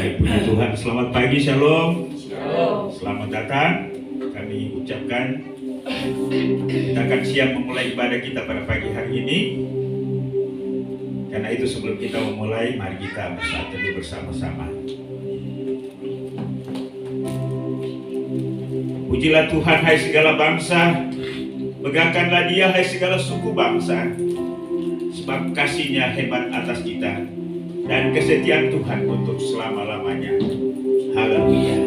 Baik, puji Tuhan, selamat pagi, shalom. Shalom. Selamat datang. Kami ucapkan kita akan siap memulai ibadah kita pada pagi hari ini. Karena itu sebelum kita memulai, mari kita bersaat teduh bersama-sama. Pujilah Tuhan, hai segala bangsa, megahkanlah Dia, hai segala suku bangsa, sebab kasih-Nya hebat atas kita dan kesetiaan Tuhan untuk selama-lamanya. Haleluya.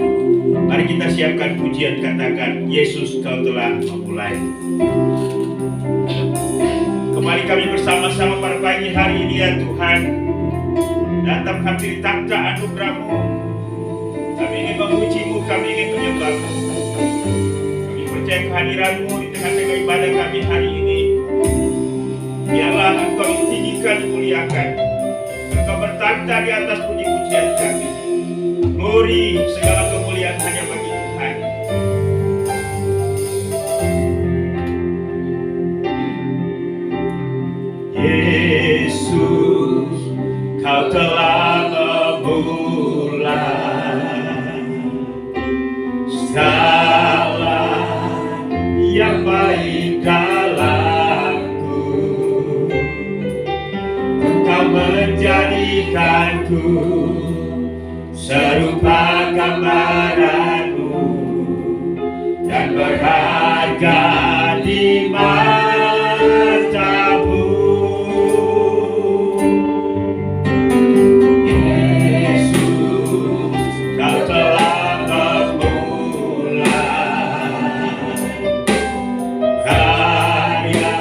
Mari kita siapkan pujian, katakan, Yesus, Kau telah memulai. Kembali kami bersama-sama pada pagi hari ini, ya Tuhan, datang hampir takhta anugerah-Mu. Kami ingin memuji-Mu, kami ingin menyembah-Mu. Kami percaya kehadiran-Mu di tengah-tengah ibadah kami hari ini. Biarlah Engkau ditinggikan, dimuliakan. Engkau bertakhta di atas puji-pujian kami. Glory, segala kemuliaan hanya bagi Tuhan. Yesus, Kau telah memulai segala yang baik dalamku. Engkau menjadikanku serupa gambaran-Mu dan berharga di mata-Mu. Yesus, Kau telah memulai karya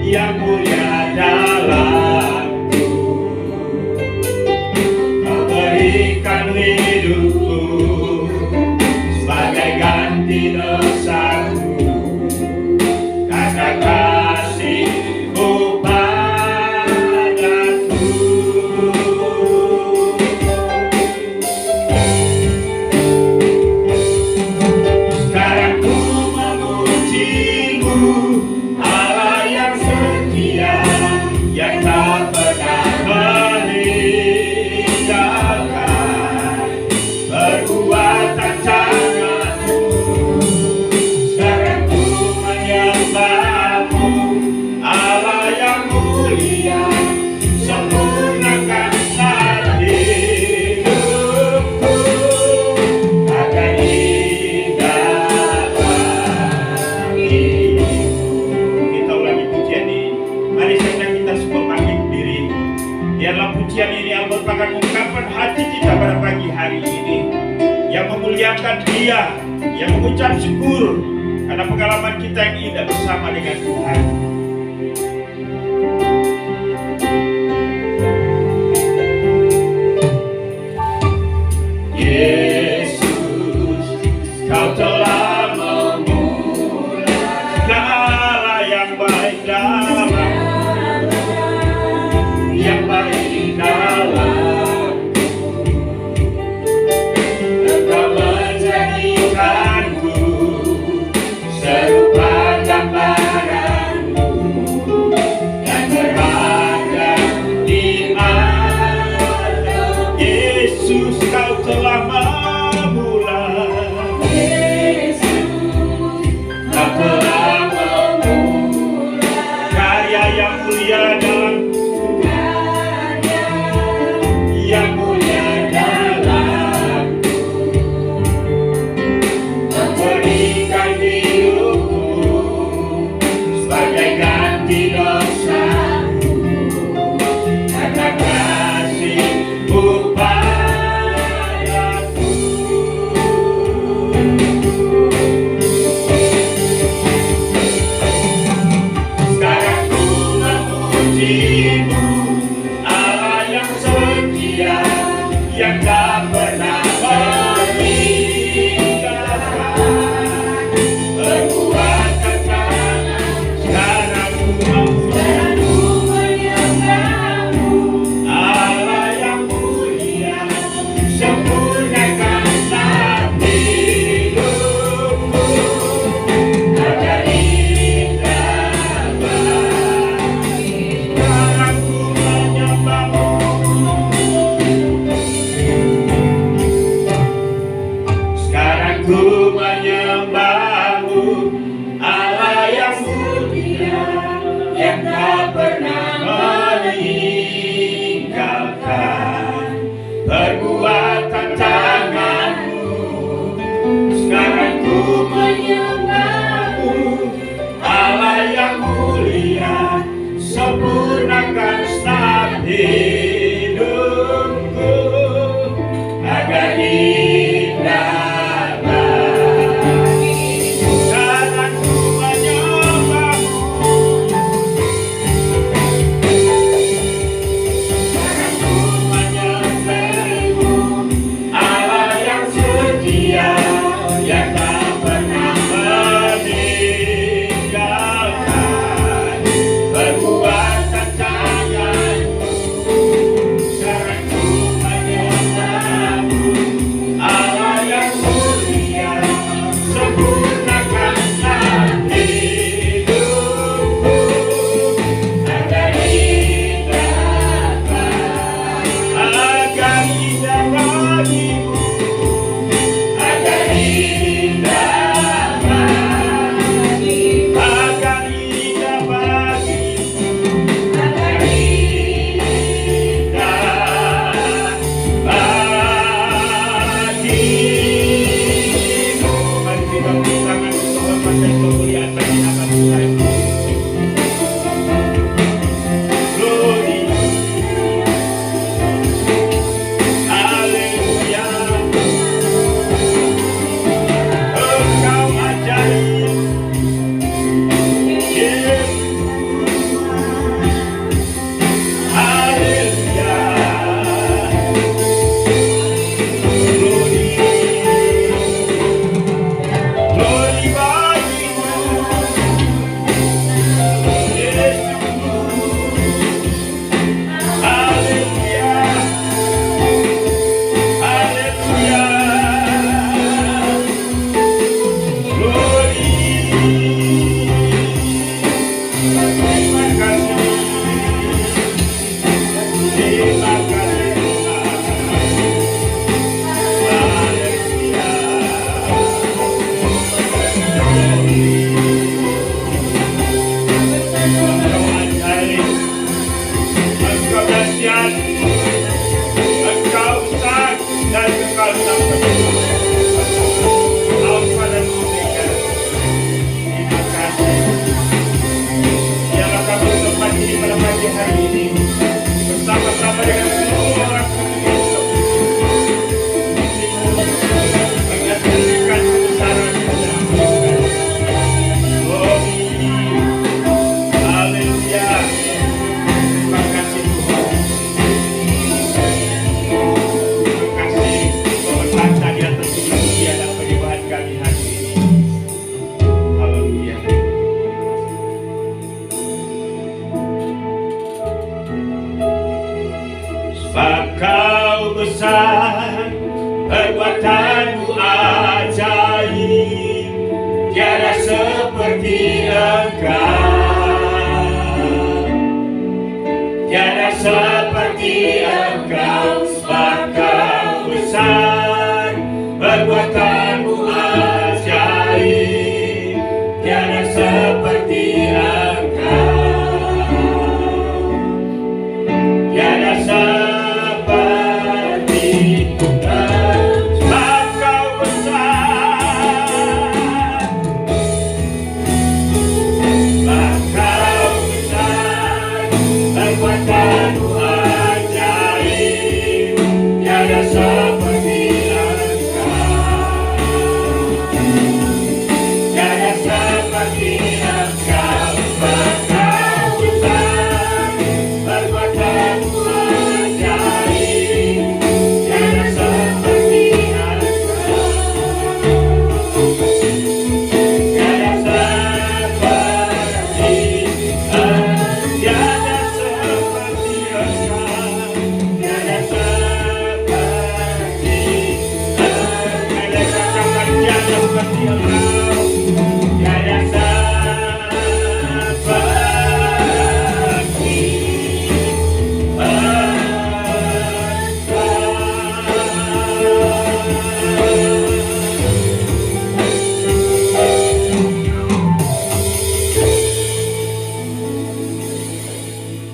yang mulia dalamku. Kau berikan hidupku sebagai ganti dosaku, karena kasih-Mu padaku. Sekarang ku memuji-Mu, Allah yang setia, yang tak pernah meninggalkan perbuatan tangan-Mu. Sekarang ku menyembah-Mu, Allah yang mulia, sempurnakanlah hidupku agar ibadahmu. Kita ulangi pujian ini. Mari sejenak kita semua bangkit berdiri. Biarlah pujian ini yang merupakan ungkapan hati kita pada pagi hari ini, yang memuliakan Dia, yang mengucap syukur karena pengalaman kita yang indah bersama dengan Tuhan. Yesus, Kau telah memulai segala yang baik dalam, yang baik dalam. Engkau menjadikanku serupa gambaran-Mu besar, perbuatan-Mu ajaib, tiada seperti Engkau, tiada seperti Engkau, sebab Kau besar, perbuatan-Mu ajaib, tiada seperti Engkau, tiada seperti Engkau, sebab Kau besar, sebab Kau besar, perbuatan-Mu ajaib, tiada seperti tiada seperti Engkau, sebab Kau besar, perbuatan-Mu ajaib, tiada seperti Engkau, tiada seperti tiada seperti Engkau, tiada seperti tiada seperti Engkau, tiada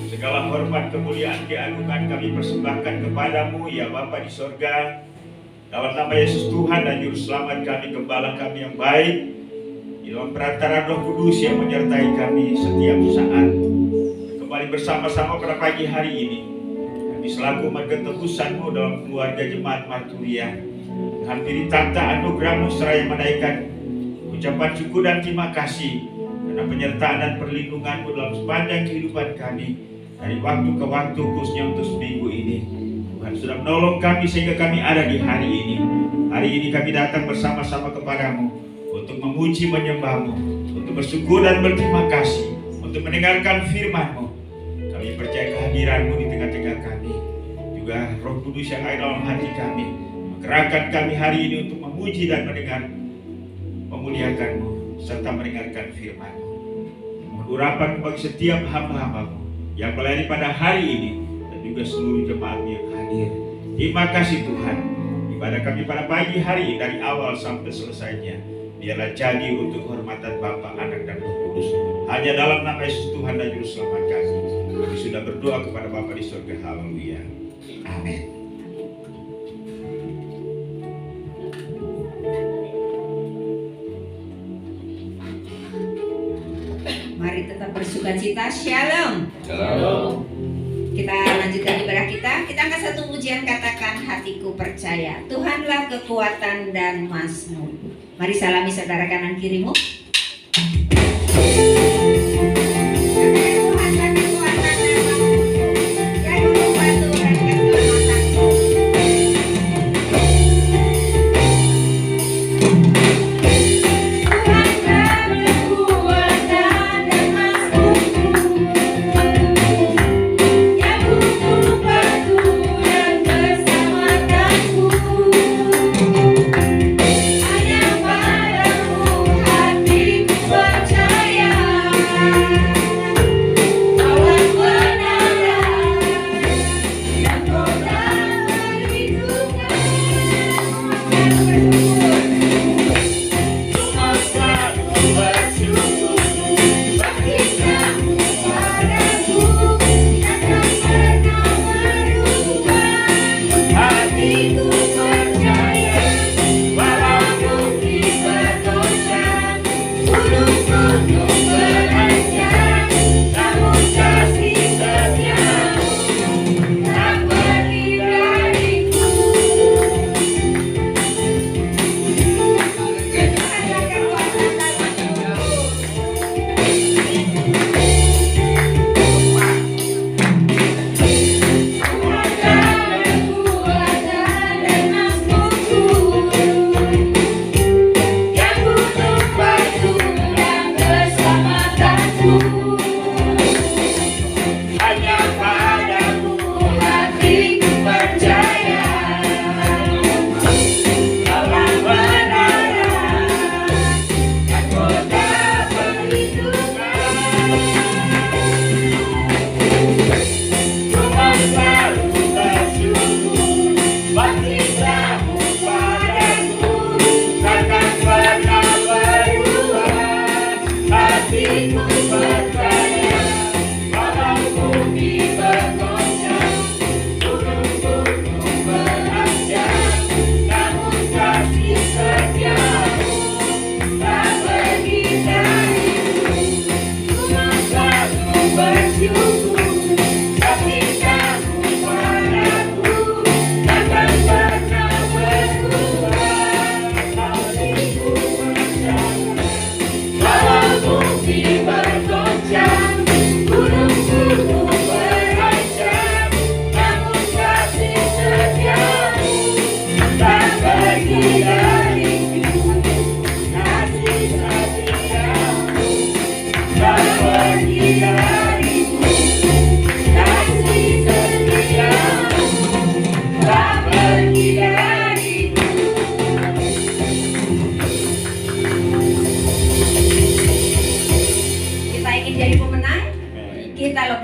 segala hormat kemuliaan keagungan kami persembahkan kepadamu ya Bapa di sorga, dalam nama Yesus Tuhan dan Juru Selamat kami, Gembala kami yang baik, di dalam perantara Roh Kudus yang menyertai kami setiap saat. Kembali bersama-sama pada pagi hari ini, kami selaku umat ketebusan-Mu dalam keluarga jemaat Marturia, hampiri takhta anugerah-Mu seraya menaikkan ucapan syukur dan terima kasih karena penyertaan dan perlindungan-Mu dalam sepanjang kehidupan kami, dari waktu ke waktu, khususnya untuk seminggu ini. Tuhan sudah menolong kami sehingga kami ada di hari ini. Hari ini kami datang bersama-sama kepadamu untuk memuji menyembah-Mu, untuk bersyukur dan berterima kasih, untuk mendengarkan firman-Mu. Kami percaya kehadiran-Mu di tengah-tengah kami, juga Roh Kudus yang ada dalam hati kami, menggerakkan kami hari ini untuk memuji dan mendengar, memuliakan-Mu, serta mendengarkan firman-Mu. Mohon urapan bagi setiap hamba-hamba-Mu yang melayani pada hari ini, dan juga seluruh jemaat yang hadir. Terima kasih Tuhan, ibadah kami pada pagi hari ini dari awal sampai selesainya, biarlah jadi untuk kehormatan Bapa, Anak, dan Roh Kudus. Hanya dalam nama Yesus Tuhan dan Juru Selamat kami, kami sudah berdoa kepada Bapa di surga. Haleluya. Amin. Mari tetap bersukacita. Shalom. Shalom. Kita lanjutkan ibadah kita. Kita angkat satu pujian, katakan hatiku percaya. Tuhanlah kekuatan dan mazmur. Mari salami saudara kanan kirimu. Hanya padamu hati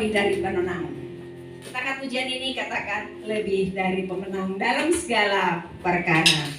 lebih dari pemenang. Kita angkat pujian ini, katakan lebih dari pemenang dalam segala perkara.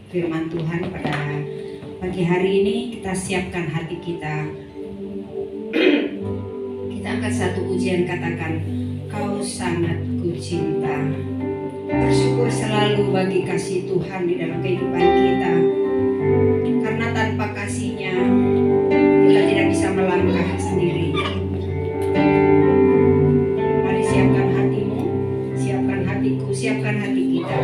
Firman Tuhan pada pagi hari ini, kita siapkan hati kita. Kita angkat satu pujian, katakan Kau sangat kucinta. Bersyukur selalu bagi kasih Tuhan di dalam kehidupan kita, karena tanpa kasih-Nya kita tidak bisa melangkah sendiri. Mari siapkan hatimu, siapkan hatiku, siapkan hati kita.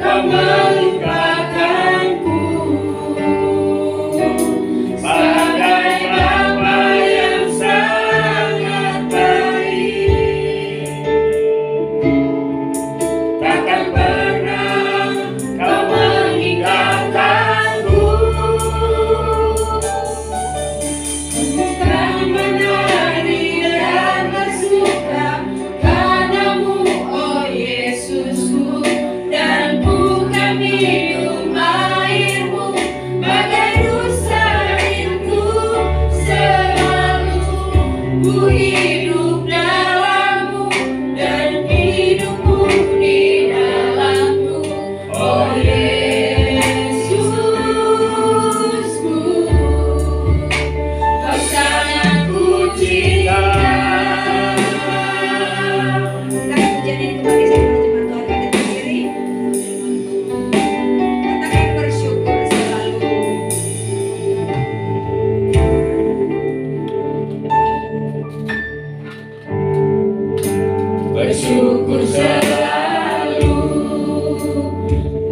Kau melupakanku sebagai Bapa yang sangat baik. Takkan pernah Kau meninggalkanku. Bukan menari dan bersuka karena-Mu, oh Yesusku, dan bukan minum air-Mu bagai dosa rindu selalu. Ku hidup dalam-Mu dan hidupku di dalam-Mu, oh Yesusku. Kau sangat ku cinta. Silakan pujian ini kembali saya menerjemahkan Tuhan kita sendiri. Katakan bersyukur selalu. Bersyukur selalu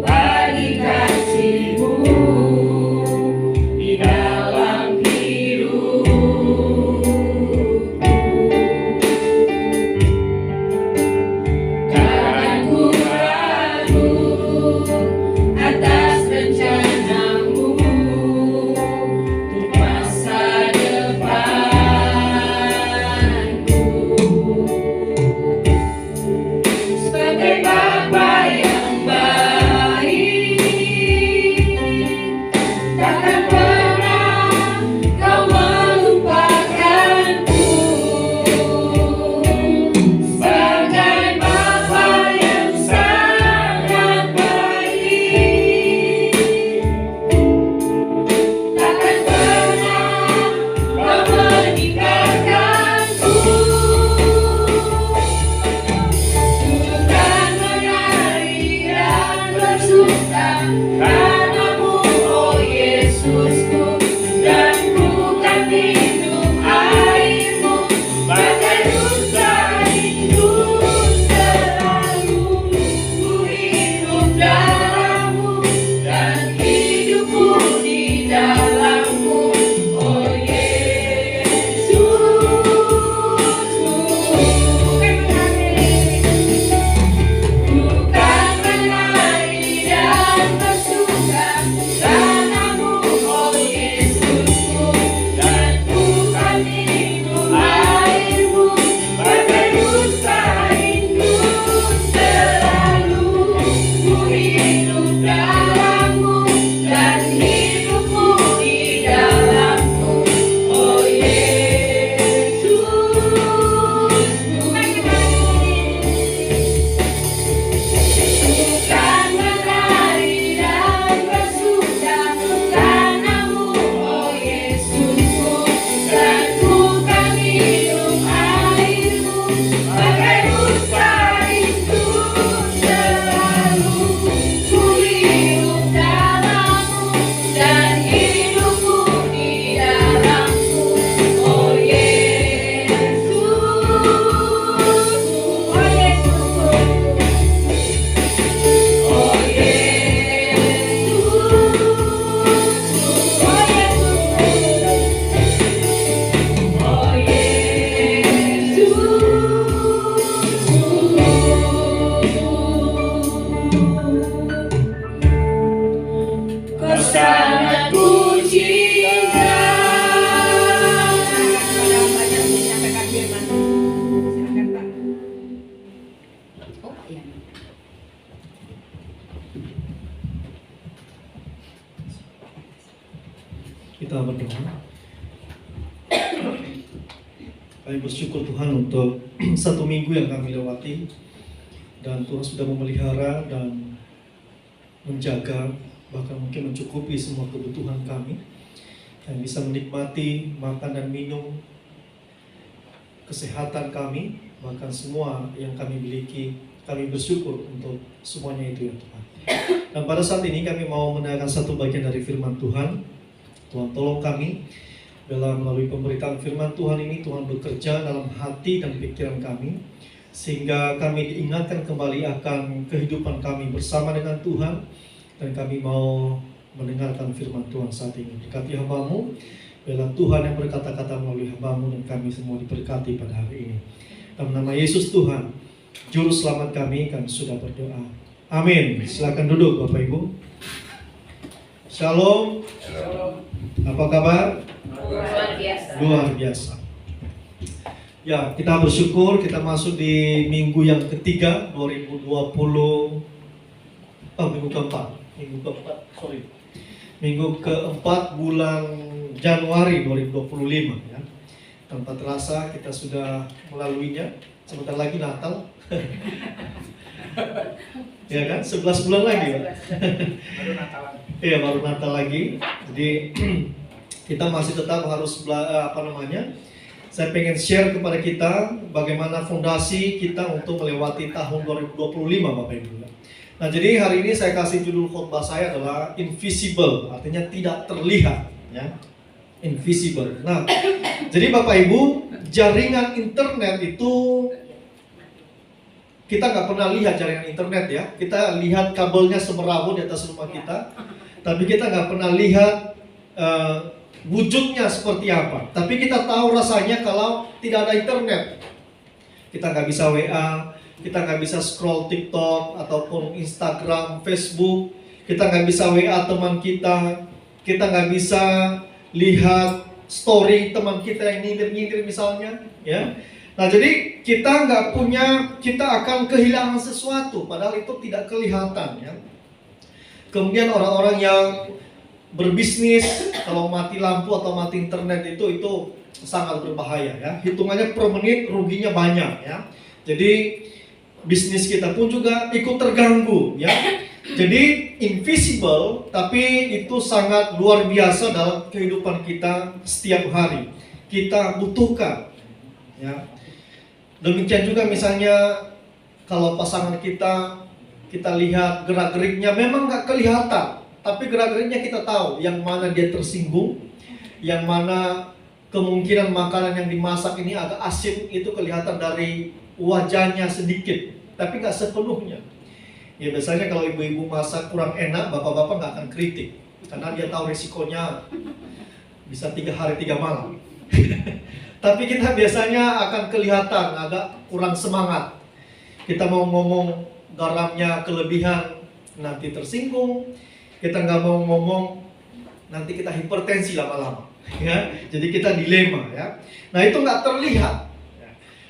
bagi kasih-Mu di dalam hidupku. Takkan ku ragu atas rencana-Mu untuk masa depanku. Sebagai Bapa yang baik, takkan pernah Kau melupakanku. Sebagai Bapa yang sangat baik, takkan pernah Kau meninggalkanku. Bukan menari dan bersuka karena-Mu, oh Yesusku, dan bukan minum air-Mu bagai dosa rindu selalu. Ku hidup dalam-Mu dan hidupku di dalam-Mu, oh Yesusku. Bukan menari dan bersuka karena-Mu, oh Yesusku, dan bukan minum air-Mu bagai dosa rindu selalu. Ku hidup dalam-Mu dan hidupku di dalam-Mu, oh Yesus. Bukan menari dan bersuka karena-Mu, oh Yesusku, dan bukan minum air-Mu bagai dosa rindu selalu. Ku hidup dalam-Mu dan hidupku di dalam-Mu, oh Yesus. Oh Yesusku. Oh Yesus, oh Yesus, oh Yesus. Kau sangat ku cinta. Pada hambanya untuk menyampaikan firman. Silakan Pak. Oh iya. Kita berdoa. Kami bersyukur Tuhan untuk satu minggu yang kami lewati, dan Tuhan sudah memelihara dan menjaga, bahkan mungkin mencukupi semua kebutuhan kami, dan bisa menikmati makan dan minum, kesehatan kami, bahkan semua yang kami miliki. Kami bersyukur untuk semuanya itu ya Tuhan. Dan pada saat ini kami mau mendengarkan satu bagian dari firman Tuhan. Tuhan tolong kami dalam melalui pemberitaan firman Tuhan ini. Tuhan bekerja dalam hati dan pikiran kami, sehingga kami diingatkan kembali akan kehidupan kami bersama dengan Tuhan, dan kami mau mendengarkan firman Tuhan saat ini. Berkati hamba-Mu, biarlah Tuhan yang berkata-kata melalui hamba-Mu, dan kami semua diberkati pada hari ini. Dalam nama Yesus Tuhan, Juru Selamat kami sudah berdoa. Amin. Silakan duduk Bapak Ibu. Shalom. Apa kabar? Luar biasa. Luar biasa. Ya, kita bersyukur kita masuk di minggu yang ketiga 2020. Minggu keempat bulan Januari 2025 ya. Tanpa terasa kita sudah melaluinya. Sebentar lagi Natal. Ya kan? 11 bulan lagi ya. Baru Natal. Iya, baru Natal lagi. Jadi kita masih tetap harus saya pengen share kepada kita bagaimana fondasi kita untuk melewati tahun 2025 Bapak Ibu. Nah, jadi hari ini saya kasih judul khotbah saya adalah invisible, artinya tidak terlihat ya. Invisible. Nah, jadi Bapak Ibu, jaringan internet itu kita nggak pernah lihat jaringan internet ya. Kita lihat kabelnya semerawut di atas rumah kita, tapi kita nggak pernah lihat wujudnya seperti apa. Tapi kita tahu rasanya kalau tidak ada internet. Kita nggak bisa WA, kita nggak bisa scroll TikTok ataupun Instagram, Facebook. Kita nggak bisa WA teman kita nggak bisa lihat story teman kita yang nyindir misalnya, ya. Nah, jadi kita akan kehilangan sesuatu, padahal itu tidak kelihatan, ya. Kemudian orang-orang yang berbisnis, kalau mati lampu atau mati internet itu sangat berbahaya ya. Hitungannya per menit ruginya banyak ya. Jadi bisnis kita pun juga ikut terganggu ya. Jadi invisible tapi itu sangat luar biasa dalam kehidupan kita setiap hari. Kita butuhkan ya. Demikian juga misalnya kalau pasangan kita lihat gerak-geriknya memang nggak kelihatan. Tapi gerak-geriknya kita tahu yang mana dia tersinggung, yang mana kemungkinan makanan yang dimasak ini agak asin, itu kelihatan dari wajahnya sedikit, tapi nggak sepenuhnya. Ya biasanya kalau ibu-ibu masak kurang enak, bapak-bapak nggak akan kritik, karena dia tahu risikonya bisa 3 hari 3 malam. Tapi kita biasanya akan kelihatan agak kurang semangat. Kita mau ngomong garamnya kelebihan, nanti tersinggung. Kita nggak mau ngomong, nanti kita hipertensi lama-lama, ya. Jadi kita dilema, ya. Nah itu nggak terlihat.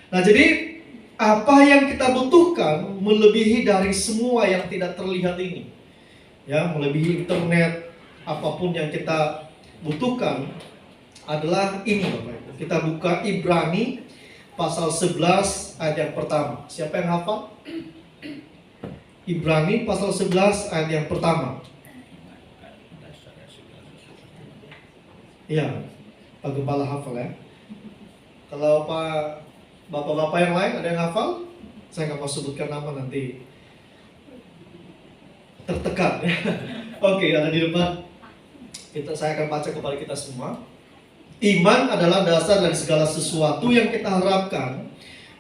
Nah jadi apa yang kita butuhkan melebihi dari semua yang tidak terlihat ini, ya, melebihi internet, apapun yang kita butuhkan adalah ini, Bapak Ibu. Kita buka Ibrani pasal 11 ayat yang pertama. Siapa yang hafal? Ibrani pasal 11 ayat yang pertama. Iya, Pak Gembala hafal ya. Kalau Pak Bapak-bapak yang lain ada yang hafal? Saya nggak mau sebutkan nama nanti tertekan. Oke, ada di depan. Saya akan baca kepada kita semua. Iman adalah dasar dari segala sesuatu yang kita harapkan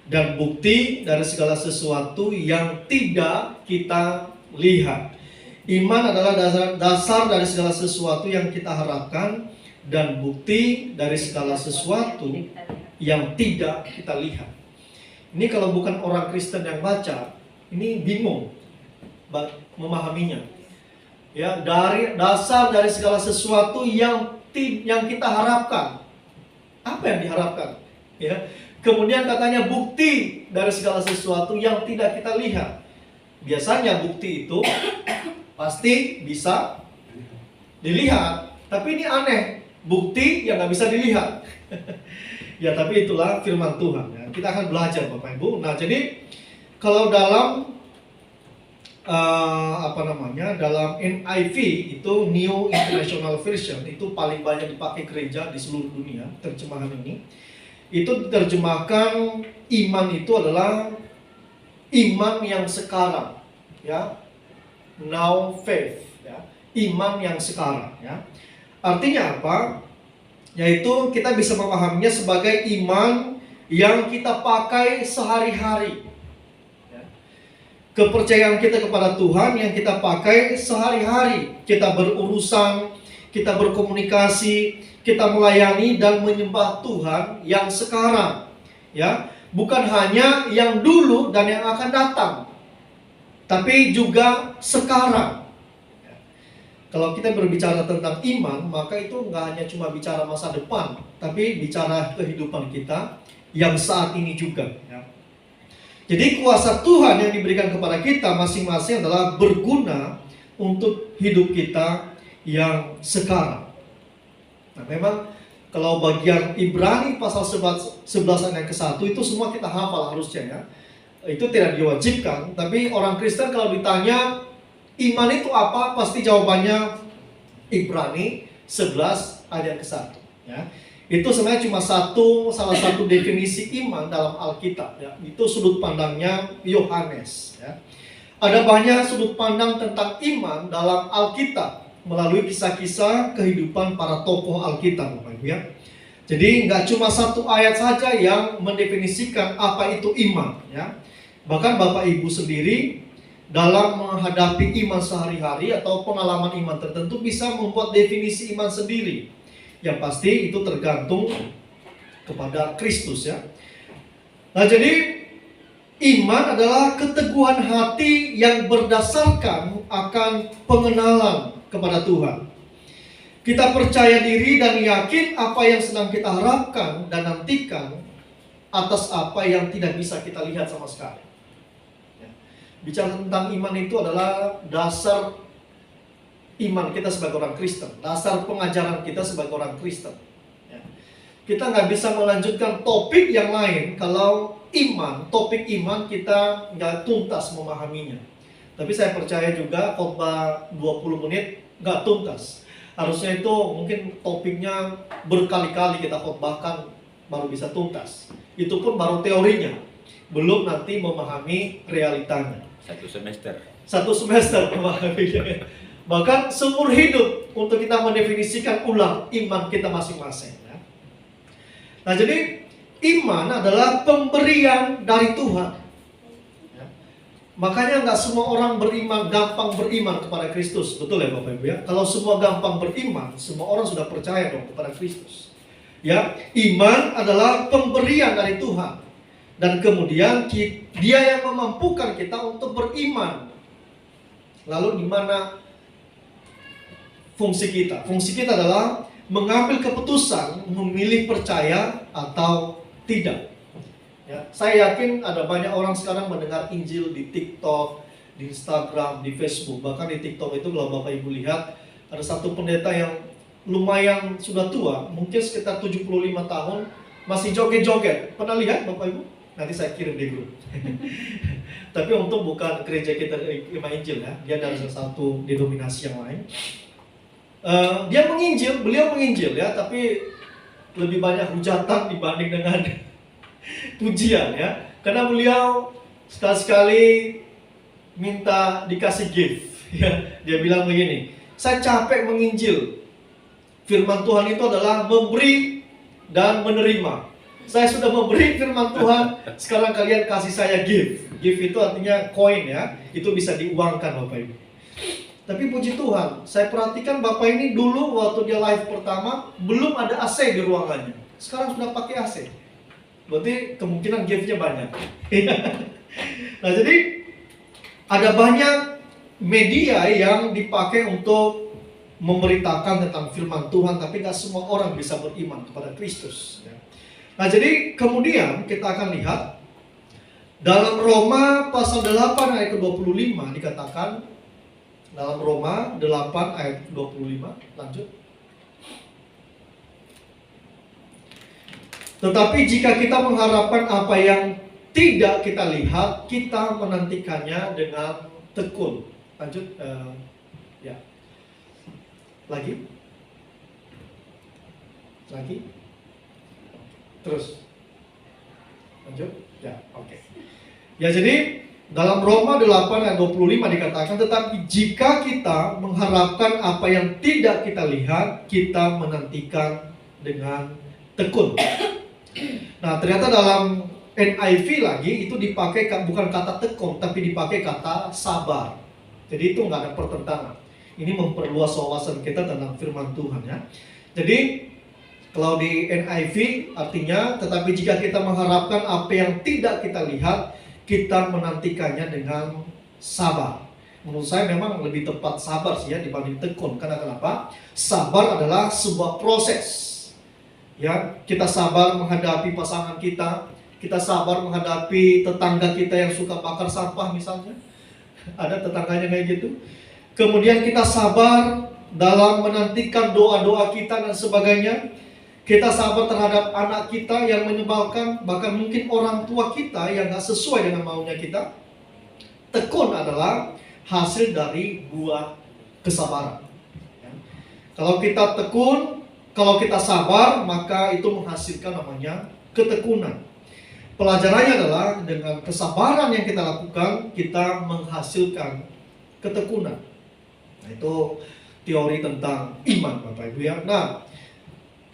dan bukti dari segala sesuatu yang tidak kita lihat. Iman adalah dasar dari segala sesuatu yang kita harapkan dan bukti dari segala sesuatu yang tidak kita lihat. Ini kalau bukan orang Kristen yang baca, ini bingung memahaminya. Ya, dari dasar dari segala sesuatu yang kita harapkan. Apa yang diharapkan? Ya. Kemudian katanya bukti dari segala sesuatu yang tidak kita lihat. Biasanya bukti itu pasti bisa dilihat, tapi ini aneh. Bukti yang nggak bisa dilihat. Ya, tapi itulah firman Tuhan. Ya. Kita akan belajar, Bapak Ibu. Nah, jadi kalau dalam dalam NIV itu New International Version itu paling banyak dipakai gereja di seluruh dunia, terjemahan ini. Itu diterjemahkan iman itu adalah iman yang sekarang, ya. Now faith, ya. Iman yang sekarang, ya. Artinya apa? Yaitu kita bisa memahaminya sebagai iman yang kita pakai sehari-hari, kepercayaan kita kepada Tuhan yang kita pakai sehari-hari. Kita berurusan, kita berkomunikasi, kita melayani dan menyembah Tuhan yang sekarang, ya, bukan hanya yang dulu dan yang akan datang, tapi juga sekarang. Kalau kita berbicara tentang iman, maka itu nggak hanya cuma bicara masa depan, tapi bicara kehidupan kita yang saat ini juga, ya. Jadi kuasa Tuhan yang diberikan kepada kita masing-masing adalah berguna untuk hidup kita yang sekarang. Nah, memang kalau bagian Ibrani pasal 11 ayat ke-1 itu semua kita hafal harusnya, ya. Itu tidak diwajibkan, tapi orang Kristen kalau ditanya iman itu apa, pasti jawabannya Ibrani 11 ayat ke-1, ya. Itu sebenarnya cuma salah satu definisi iman dalam Alkitab, ya. Itu sudut pandangnya Yohanes, ya. Ada banyak sudut pandang tentang iman dalam Alkitab melalui kisah-kisah kehidupan para tokoh Alkitab, Bapak Ibu, ya. Jadi nggak cuma satu ayat saja yang mendefinisikan apa itu iman, ya. Bahkan Bapak Ibu sendiri dalam menghadapi iman sehari-hari atau pengalaman iman tertentu bisa membuat definisi iman sendiri. Yang pasti itu tergantung kepada Kristus, ya. Nah, jadi iman adalah keteguhan hati yang berdasarkan akan pengenalan kepada Tuhan. Kita percaya diri dan yakin apa yang sedang kita harapkan dan nantikan atas apa yang tidak bisa kita lihat sama sekali. Bicara tentang iman itu adalah dasar iman kita sebagai orang Kristen, dasar pengajaran kita sebagai orang Kristen, ya. Kita nggak bisa melanjutkan topik yang lain kalau topik iman kita nggak tuntas memahaminya. Tapi saya percaya juga khotbah 20 menit nggak tuntas. Harusnya itu mungkin topiknya berkali-kali kita khotbahkan baru bisa tuntas. Itu pun baru teorinya, belum nanti memahami realitanya. Satu semester memahaminya. Bahkan seumur hidup untuk kita mendefinisikan ulang iman kita masing-masing, ya. Nah, jadi iman adalah pemberian dari Tuhan, ya. Makanya nggak semua orang gampang beriman kepada Kristus, betul ya Bapak Ibu, ya. Kalau semua gampang beriman, semua orang sudah percaya dong kepada Kristus, ya. Iman adalah pemberian dari Tuhan, dan kemudian Dia yang memampukan kita untuk beriman. Lalu di mana fungsi kita? Fungsi kita adalah mengambil keputusan memilih percaya atau tidak, ya. Saya yakin ada banyak orang sekarang mendengar Injil di TikTok, di Instagram, di Facebook. Bahkan di TikTok itu kalau Bapak Ibu lihat, ada satu pendeta yang lumayan sudah tua, mungkin sekitar 75 tahun, masih joget-joget. Pernah lihat Bapak Ibu? Nanti saya kirim di grup. Tapi untung bukan gereja kita Imam Injil, ya. Dia dari salah satu denominasi yang lain. Beliau menginjil, ya, tapi lebih banyak hujatan dibanding dengan pujian, ya. Karena beliau sekali-sekali minta dikasih gift, ya. Dia bilang begini, saya capek menginjil. Firman Tuhan itu adalah memberi dan menerima. Saya sudah memberi firman Tuhan, sekarang kalian kasih saya gift. Gift itu artinya koin, ya. Itu bisa diuangkan Bapak Ibu. Tapi puji Tuhan, saya perhatikan Bapak ini dulu waktu dia live pertama belum ada AC di ruangannya. Sekarang sudah pakai AC. Berarti kemungkinan gift-nya banyak. Nah, jadi ada banyak media yang dipakai untuk memberitakan tentang firman Tuhan, tapi nggak semua orang bisa beriman kepada Kristus. Nah, jadi kemudian kita akan lihat dalam Roma pasal 8 ayat ke-25 dikatakan, dalam Roma 8 ayat 25, lanjut. Tetapi jika kita mengharapkan apa yang tidak kita lihat, kita menantikannya dengan tekun. Lanjut, ya. Lagi. Terus. Lanjut, ya, oke. Ya, jadi dalam Roma 8 ayat 25 dikatakan, tetapi jika kita mengharapkan apa yang tidak kita lihat, kita menantikan dengan tekun. Nah, ternyata dalam NIV lagi itu dipakai bukan kata tekun, tapi dipakai kata sabar. Jadi itu nggak ada pertentangan. Ini memperluas wawasan kita tentang firman Tuhan ya. Jadi kalau di NIV artinya, tetapi jika kita mengharapkan apa yang tidak kita lihat, kita menantikannya dengan sabar. Menurut saya memang lebih tepat sabar sih ya dibanding tekun. Karena kenapa? Sabar adalah sebuah proses. Ya, kita sabar menghadapi pasangan kita, kita sabar menghadapi tetangga kita yang suka bakar sampah misalnya. Ada tetangganya kayak gitu. Kemudian kita sabar dalam menantikan doa-doa kita dan sebagainya. Kita sabar terhadap anak kita yang menyebalkan, bahkan mungkin orang tua kita yang gak sesuai dengan maunya kita. Tekun adalah hasil dari buah kesabaran. Kalau kita tekun, kalau kita sabar, maka itu menghasilkan namanya ketekunan. Pelajarannya adalah dengan kesabaran yang kita lakukan, kita menghasilkan ketekunan. Nah, itu teori tentang iman, Bapak Ibu ya. Nah,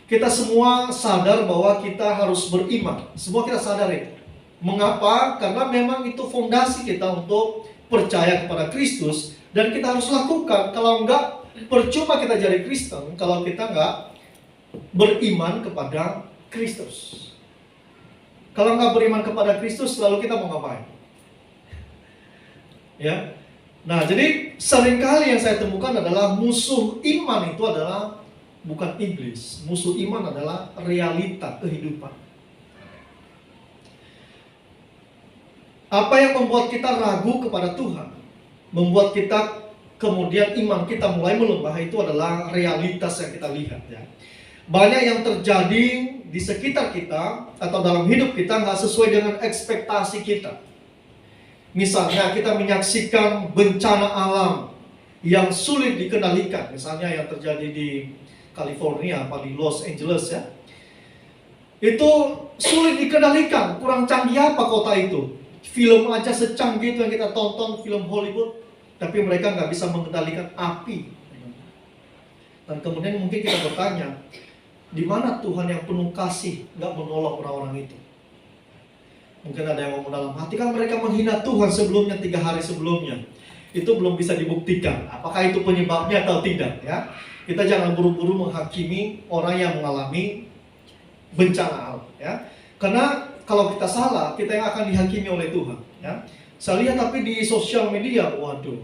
kita semua sadar bahwa kita harus beriman. Semua kita sadar itu. Mengapa? Karena memang itu fondasi kita untuk percaya kepada Kristus, dan kita harus lakukan. Kalau enggak, percuma kita jadi Kristen kalau kita enggak beriman kepada Kristus. Kalau enggak beriman kepada Kristus, lalu kita mau ngapain? Ya. Nah, jadi seringkali yang saya temukan adalah musuh iman itu adalah bukan iblis. Musuh iman adalah realita kehidupan. Apa yang membuat kita ragu kepada Tuhan, membuat kita kemudian iman kita mulai melemah, itu adalah realitas yang kita lihat ya. Banyak yang terjadi di sekitar kita atau dalam hidup kita nggak sesuai dengan ekspektasi kita. Misalnya kita menyaksikan bencana alam yang sulit dikendalikan, misalnya yang terjadi di California apa di Los Angeles ya. Itu sulit dikendalikan, kurang canggih apa kota itu. Film aja secanggih itu yang kita tonton, film Hollywood, tapi mereka nggak bisa mengendalikan api. Dan kemudian mungkin kita bertanya, di mana Tuhan yang penuh kasih nggak menolong orang-orang itu? Mungkin ada yang ngomong dalam hati, kan mereka menghina Tuhan sebelumnya 3 hari sebelumnya. Itu belum bisa dibuktikan. Apakah itu penyebabnya atau tidak? Ya, kita jangan buru-buru menghakimi orang yang mengalami bencana alam. Ya, karena kalau kita salah, kita yang akan dihakimi oleh Tuhan. Ya, saya lihat tapi di sosial media, waduh,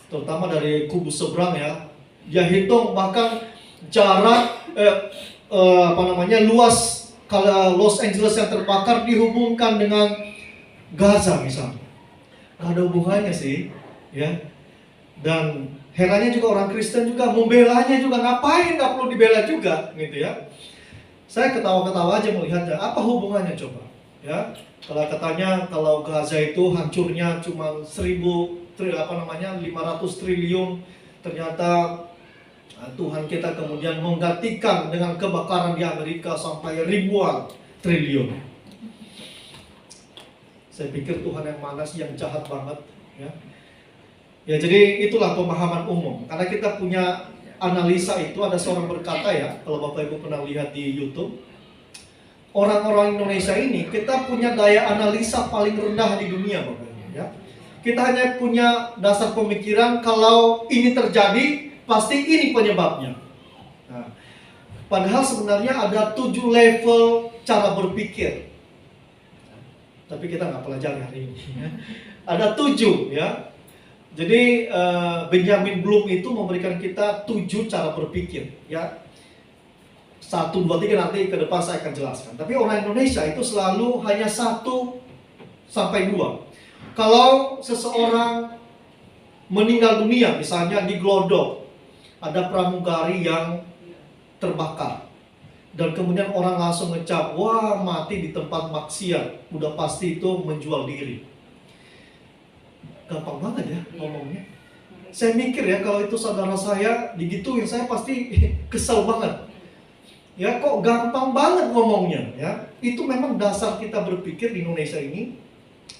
terutama dari kubu seberang ya, dia hitung bahkan jarak luas kalau Los Angeles yang terbakar dihubungkan dengan Gaza misalnya. Nggak ada hubungannya sih, ya. Dan herannya juga orang Kristen juga membelanya juga, ngapain nggak perlu dibela juga, gitu ya. Saya ketawa-ketawa aja melihatnya, apa hubungannya coba? Ya, kalau katanya kalau Gaza itu hancurnya cuma 500 triliun, ternyata Tuhan kita kemudian menggantikan dengan kebakaran di Amerika sampai ribuan triliun. Saya pikir Tuhan yang mana sih, yang jahat banget ya. Ya, jadi itulah pemahaman umum. Karena kita punya analisa itu, ada seorang berkata ya, kalau Bapak Ibu pernah lihat di YouTube, orang-orang Indonesia ini kita punya daya analisa paling rendah di dunia, Bapak Ibu ya. Kita hanya punya dasar pemikiran kalau ini terjadi pasti ini penyebabnya. Nah, padahal sebenarnya ada 7 level cara berpikir. Tapi kita nggak pelajari hari ini. Ada 7 ya. Jadi Benjamin Bloom itu memberikan kita 7 cara berpikir ya. 1, 2, 3 nanti ke depan saya akan jelaskan. Tapi orang Indonesia itu selalu hanya 1 sampai 2. Kalau seseorang meninggal dunia, misalnya di Glodok, ada pramugari yang terbakar, dan kemudian orang langsung ngecap, wah mati di tempat maksiat, udah pasti itu menjual diri. Gampang banget ya ngomongnya. Saya mikir ya, kalau itu saudara saya digituin, saya pasti kesel banget. Ya, kok gampang banget ngomongnya ya. Itu memang dasar kita berpikir di Indonesia ini,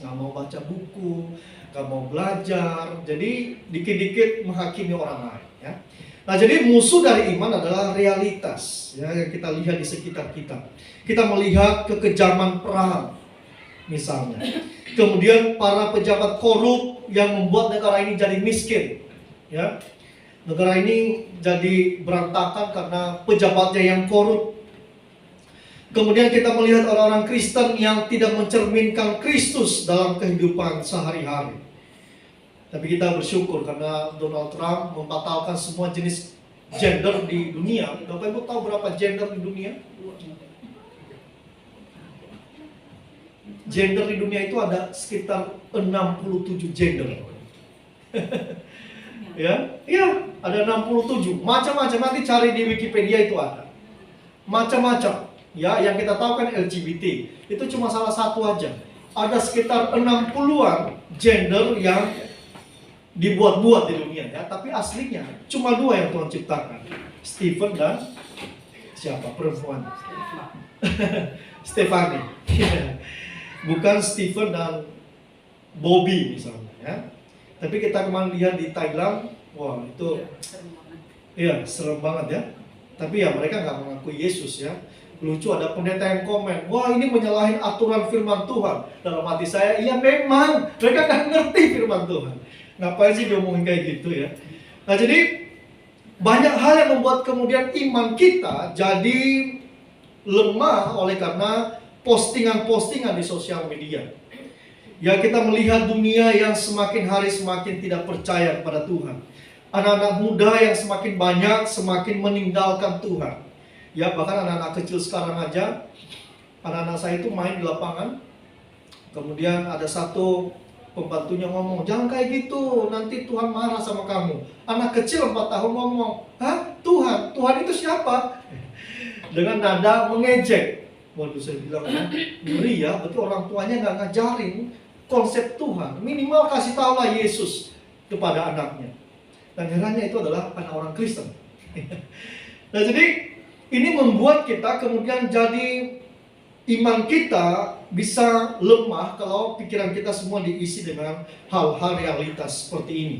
nggak mau baca buku, nggak mau belajar, jadi dikit-dikit menghakimi orang lain ya. Nah, jadi musuh dari iman adalah realitas ya, yang kita lihat di sekitar kita. Kita melihat kekejaman perang, misalnya. Kemudian para pejabat korup yang membuat negara ini jadi miskin, ya. Negara ini jadi berantakan karena pejabatnya yang korup. Kemudian kita melihat orang-orang Kristen yang tidak mencerminkan Kristus dalam kehidupan sehari-hari. Tapi kita bersyukur karena Donald Trump membatalkan semua jenis gender di dunia. Bapak Ibu tahu berapa gender di dunia? Gender di dunia itu ada sekitar 67 gender. Ya, ada 67. Macam-macam, nanti cari di Wikipedia itu ada. Macam-macam. Ya, yang kita tahu kan LGBT. Itu cuma salah satu aja. Ada sekitar 60-an gender yang dibuat-buat di dunia ya, tapi aslinya cuma 2 yang Tuhan ciptakan. Stephen dan siapa perempuan? Stephanie. Bukan Stephen dan Bobby misalnya ya. Tapi kita kemarin lihat di Thailand, wah itu iya serem banget ya. Tapi ya mereka nggak mengakui Yesus ya. Lucu, ada pendeta yang komen, wah ini menyalahi aturan firman Tuhan. Dalam hati saya, iya memang mereka nggak ngerti firman Tuhan. Ngapain sih diomongin kayak gitu ya. Nah jadi banyak hal yang membuat kemudian iman kita jadi lemah oleh karena postingan-postingan di sosial media. Ya, kita melihat dunia yang semakin hari semakin tidak percaya kepada Tuhan. Anak-anak muda yang semakin banyak semakin meninggalkan Tuhan. Ya, bahkan anak-anak kecil sekarang aja, anak-anak saya itu main di lapangan. Kemudian ada satu pembantunya ngomong, jangan kayak gitu, nanti Tuhan marah sama kamu. Anak kecil 4 tahun ngomong, hah? Tuhan itu siapa? Dengan nada mengejek. Waduh, saya bilang, ngeri ya, berarti orang tuanya nggak ngajarin konsep Tuhan. Minimal kasih tahulah Yesus kepada anaknya. Dan herannya itu adalah anak orang Kristen. Nah jadi ini membuat kita kemudian jadi iman kita bisa lemah kalau pikiran kita semua diisi dengan hal-hal realitas seperti ini.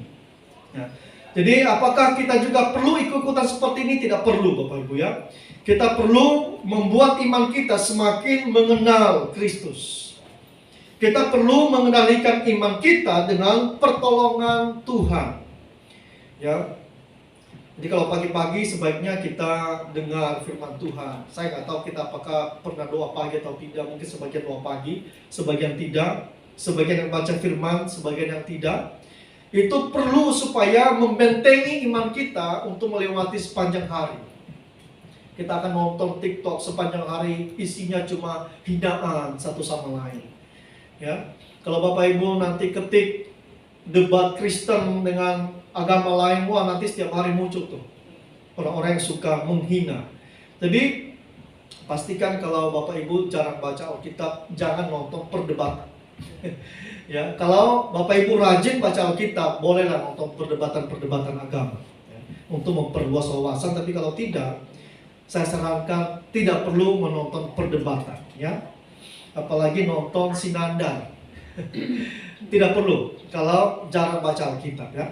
Ya. Jadi apakah kita juga perlu ikut-ikutan seperti ini? Tidak perlu Bapak Ibu ya. Kita perlu membuat iman kita semakin mengenal Kristus. Kita perlu mengendalikan iman kita dengan pertolongan Tuhan. Ya. Jadi kalau pagi-pagi sebaiknya kita dengar firman Tuhan. Saya nggak tahu kita apakah pernah doa pagi atau tidak. Mungkin sebagian doa pagi, sebagian tidak. Sebagian yang baca firman, sebagian yang tidak. Itu perlu supaya membentengi iman kita untuk melewati sepanjang hari. Kita akan nonton TikTok sepanjang hari, isinya cuma hinaan satu sama lain. Ya, kalau Bapak Ibu nanti ketik debat Kristen dengan agama lain, wah nanti setiap hari muncul tuh orang-orang yang suka menghina. Jadi pastikan kalau Bapak Ibu jarang baca Alkitab, jangan nonton perdebatan. Ya, kalau Bapak Ibu rajin baca Alkitab, bolehlah nonton perdebatan-perdebatan agama ya, untuk memperluas wawasan. Tapi kalau tidak, saya sarankan tidak perlu menonton perdebatan ya. Apalagi nonton sinandar. Tidak perlu kalau jarang baca Alkitab ya.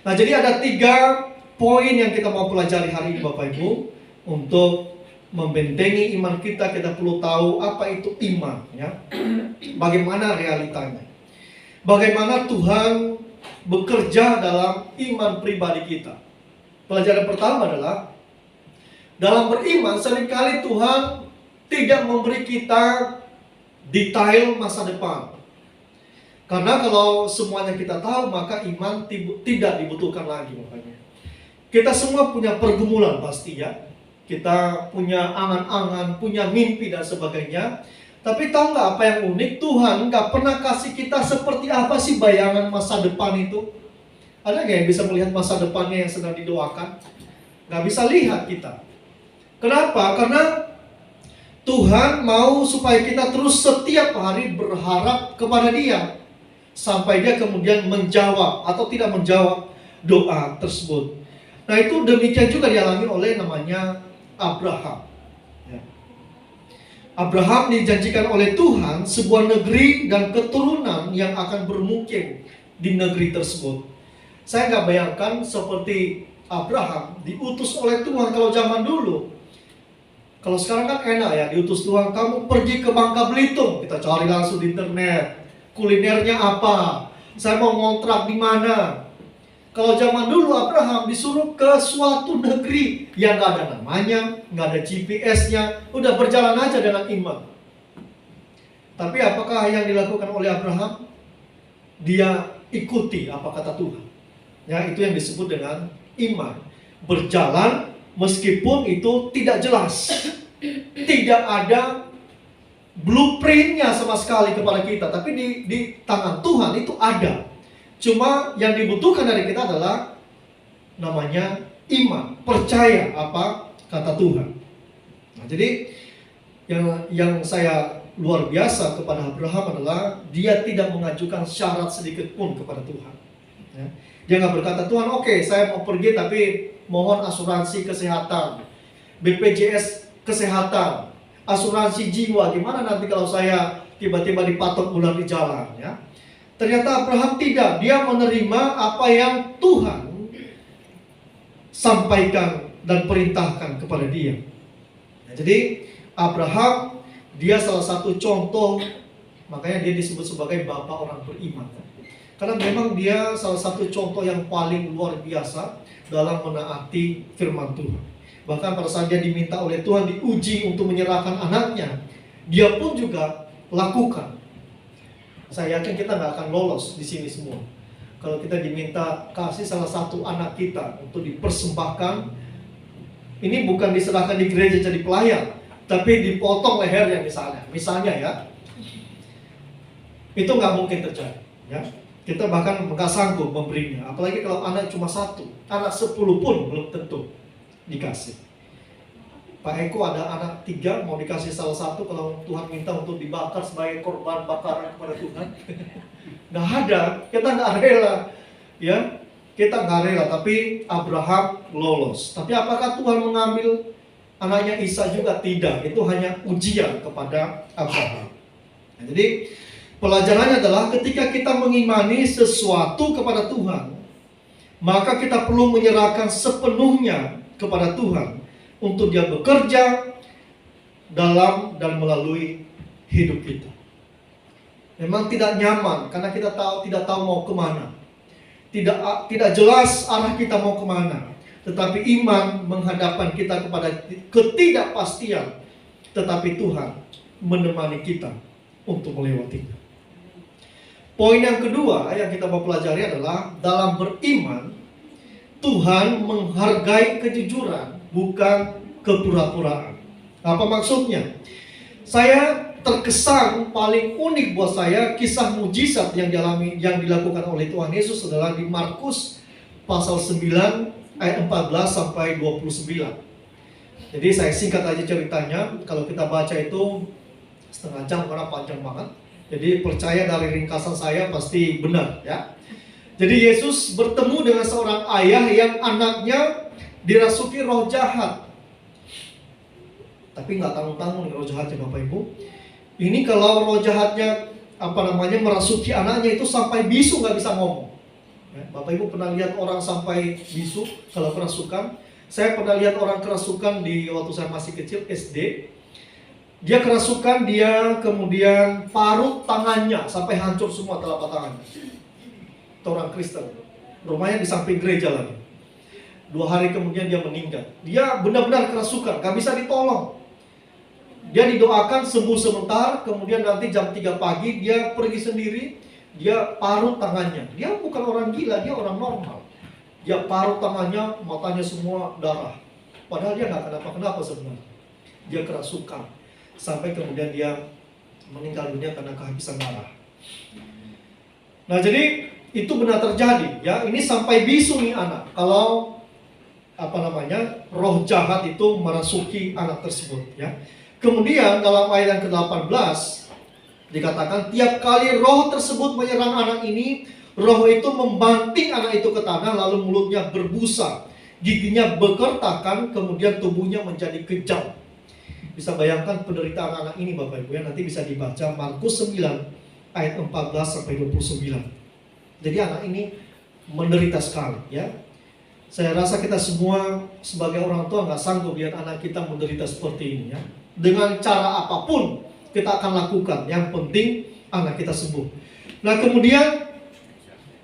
Nah, jadi ada 3 poin yang kita mau pelajari hari ini Bapak Ibu. Untuk membentengi iman kita, kita perlu tahu apa itu iman ya. Bagaimana realitanya. Bagaimana Tuhan bekerja dalam iman pribadi kita. Pelajaran pertama adalah dalam beriman seringkali Tuhan tidak memberi kita detail masa depan. Karena kalau semuanya kita tahu, maka iman tidak dibutuhkan lagi makanya. Kita semua punya pergumulan pasti ya. Kita punya angan-angan, punya mimpi dan sebagainya. Tapi tahu nggak apa yang unik? Tuhan nggak pernah kasih kita seperti apa sih bayangan masa depan itu. Ada nggak yang bisa melihat masa depannya yang sedang didoakan? Nggak bisa lihat kita. Kenapa? Karena Tuhan mau supaya kita terus setiap hari berharap kepada Dia. Sampai Dia kemudian menjawab atau tidak menjawab doa tersebut. Nah itu demikian juga dialami oleh namanya Abraham. Abraham dijanjikan oleh Tuhan sebuah negeri dan keturunan yang akan bermukim di negeri tersebut. Saya nggak bayangkan seperti Abraham diutus oleh Tuhan. Kalau zaman dulu Kalau sekarang kan enak ya, diutus Tuhan, kamu pergi ke Bangka Belitung, kita cari langsung di internet, kulinernya apa, saya mau ngontrak di mana. Kalau zaman dulu Abraham disuruh ke suatu negeri yang gak ada namanya, gak ada GPS-nya, udah berjalan aja dengan iman. Tapi apakah yang dilakukan oleh Abraham? Dia ikuti apa kata Tuhan. Ya, itu yang disebut dengan iman. Berjalan meskipun itu tidak jelas, tidak ada blueprintnya sama sekali kepada kita, tapi di tangan Tuhan itu ada. Cuma yang dibutuhkan dari kita adalah namanya iman, percaya apa kata Tuhan. Nah, jadi yang saya luar biasa kepada Abraham adalah dia tidak mengajukan syarat sedikit pun kepada Tuhan. Ya. Dia nggak berkata, Tuhan oke, saya mau pergi tapi mohon asuransi kesehatan, BPJS kesehatan, asuransi jiwa, gimana nanti kalau saya tiba-tiba dipatok ular di jalan, ya. Ternyata Abraham tidak, dia menerima apa yang Tuhan sampaikan dan perintahkan kepada dia. Nah, jadi Abraham, dia salah satu contoh, makanya dia disebut sebagai bapak orang beriman. Karena memang dia salah satu contoh yang paling luar biasa dalam menaati firman Tuhan. Bahkan pada saat dia diminta oleh Tuhan diuji untuk menyerahkan anaknya, dia pun juga lakukan. Saya yakin kita nggak akan lolos di sini semua. Kalau kita diminta kasih salah satu anak kita untuk dipersembahkan, ini bukan diserahkan di gereja jadi pelayan, tapi dipotong lehernya misalnya ya, itu nggak mungkin terjadi. Ya, kita bahkan nggak sanggup memberinya. Apalagi kalau anak cuma satu, anak 10 pun belum tentu dikasih. Pak Eko ada anak 3, mau dikasih salah satu, kalau Tuhan minta untuk dibakar sebagai korban bakaran kepada Tuhan, nggak ada, kita nggak rela, ya, kita nggak rela. Tapi Abraham lolos. Tapi apakah Tuhan mengambil anaknya Ishak juga? Tidak, itu hanya ujian kepada Abraham. Nah, jadi pelajarannya adalah ketika kita mengimani sesuatu kepada Tuhan, maka kita perlu menyerahkan sepenuhnya kepada Tuhan untuk dia bekerja dalam dan melalui hidup kita. Memang tidak nyaman karena kita tidak tahu mau kemana, tidak jelas arah kita mau kemana. Tetapi iman menghadapkan kita kepada ketidakpastian, tetapi Tuhan menemani kita untuk melewatinya. Poin yang kedua yang kita mau pelajari adalah dalam beriman, Tuhan menghargai kejujuran, bukan kepura-puraan. Apa maksudnya? Saya terkesan paling unik buat saya kisah mujizat yang dilakukan oleh Tuhan Yesus adalah di Markus pasal 9 ayat 14 sampai 29. Jadi saya singkat aja ceritanya. Kalau kita baca itu setengah jam karena panjang banget. Jadi percaya dari ringkasan saya pasti benar, ya. Jadi Yesus bertemu dengan seorang ayah yang anaknya dirasuki roh jahat. Tapi nggak tanggung-tanggung roh jahatnya, Bapak Ibu. Ini kalau roh jahatnya merasuki anaknya itu sampai bisu nggak bisa ngomong. Ya, Bapak Ibu pernah lihat orang sampai bisu kalau kerasukan? Saya pernah lihat orang kerasukan di waktu saya masih kecil SD. Dia kerasukan, dia kemudian parut tangannya sampai hancur semua telapak tangannya. Itu orang Kristen. Rumahnya di samping gereja lagi. 2 hari kemudian dia meninggal. Dia benar-benar kerasukan, gak bisa ditolong. Dia didoakan sembuh sebentar, kemudian nanti jam 3 pagi dia pergi sendiri, dia parut tangannya. Dia bukan orang gila, dia orang normal. Dia parut tangannya, matanya semua darah. Padahal dia gak kenapa-kenapa sebenarnya. Dia kerasukan. Sampai kemudian dia meninggal dunia karena kehabisan darah. Nah, jadi itu benar terjadi, ya. Ini sampai bisu nih anak. Kalau roh jahat itu merasuki anak tersebut, ya. Kemudian dalam ayat yang ke-18 dikatakan tiap kali roh tersebut menyerang anak ini, roh itu membanting anak itu ke tanah, lalu mulutnya berbusa, giginya berkertakan, kemudian tubuhnya menjadi kejam. Bisa bayangkan penderitaan anak ini, Bapak Ibu, ya. Nanti bisa dibaca Markus 9 ayat 14 sampai 29. Jadi anak ini menderita sekali, ya. Saya rasa kita semua sebagai orang tua nggak sanggup lihat anak kita menderita seperti ini ya. Dengan cara apapun kita akan lakukan. Yang penting anak kita sembuh. Nah kemudian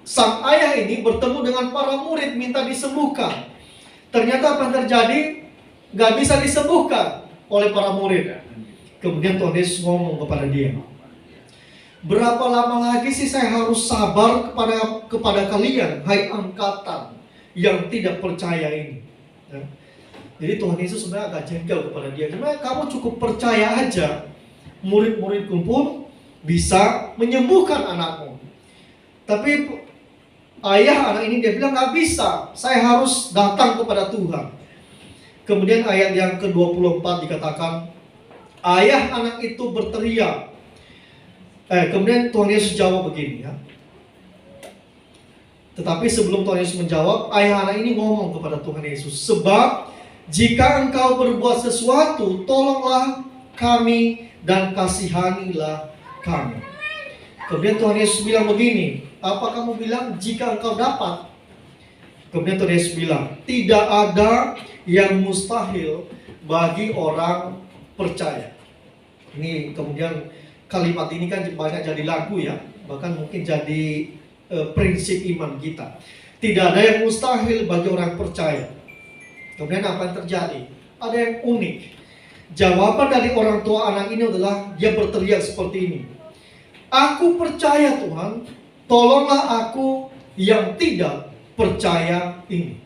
sang ayah ini bertemu dengan para murid minta disembuhkan. Ternyata apa yang terjadi? Nggak bisa disembuhkan oleh para murid. Kemudian Tuhan Yesus ngomong kepada dia, berapa lama lagi sih saya harus sabar kepada kalian, hai angkatan yang tidak percaya ini. Ya. Jadi Tuhan Yesus sebenarnya agak jengkel kepada dia. Karena kamu cukup percaya aja, murid-muridku pun bisa menyembuhkan anakmu. Tapi ayah anak ini dia bilang nggak bisa, saya harus datang kepada Tuhan. Kemudian ayat yang ke-24 dikatakan, ayah anak itu berteriak. Kemudian Tuhan Yesus jawab begini ya. Tetapi sebelum Tuhan Yesus menjawab, ayah anak ini ngomong kepada Tuhan Yesus, sebab jika engkau berbuat sesuatu, tolonglah kami dan kasihanilah kami. Kemudian Tuhan Yesus bilang begini, apa kamu bilang jika engkau dapat? Kemudian Tuhan Yesus bilang, tidak ada yang mustahil bagi orang percaya. Ini kemudian kalimat ini kan banyak jadi lagu ya, bahkan mungkin jadi prinsip iman kita. Tidak ada yang mustahil bagi orang percaya. Kemudian apa yang terjadi? Ada yang unik. Jawaban dari orang tua anak ini adalah dia berteriak seperti ini. Aku percaya Tuhan, tolonglah aku yang tidak percaya ini.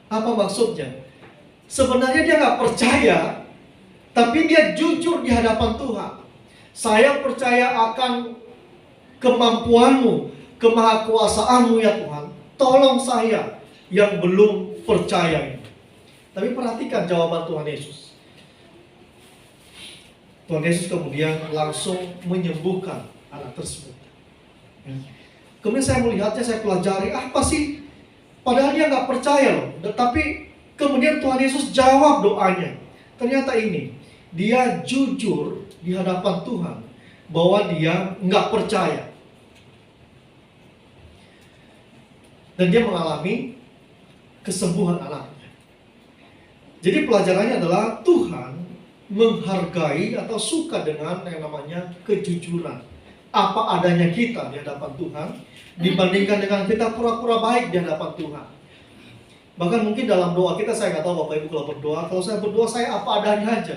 Apa maksudnya? Sebenarnya dia nggak percaya, tapi dia jujur di hadapan Tuhan. Saya percaya akan kemampuanmu, kemahakuasaanmu ya Tuhan. Tolong saya yang belum percaya ini. Tapi perhatikan jawaban Tuhan Yesus. Tuhan Yesus kemudian langsung menyembuhkan anak tersebut. Kemudian saya melihatnya, saya pelajari, apa sih? Padahal dia nggak percaya loh. Tapi kemudian Tuhan Yesus jawab doanya. Ternyata ini, dia jujur di hadapan Tuhan bahwa dia nggak percaya. Dan dia mengalami kesembuhan anaknya. Jadi pelajarannya adalah Tuhan menghargai atau suka dengan yang namanya kejujuran. Apa adanya kita di hadapan Tuhan dibandingkan dengan kita pura-pura baik di hadapan Tuhan. Bahkan mungkin dalam doa kita, saya nggak tahu Bapak Ibu kalau berdoa. Kalau saya berdoa, saya apa adanya aja.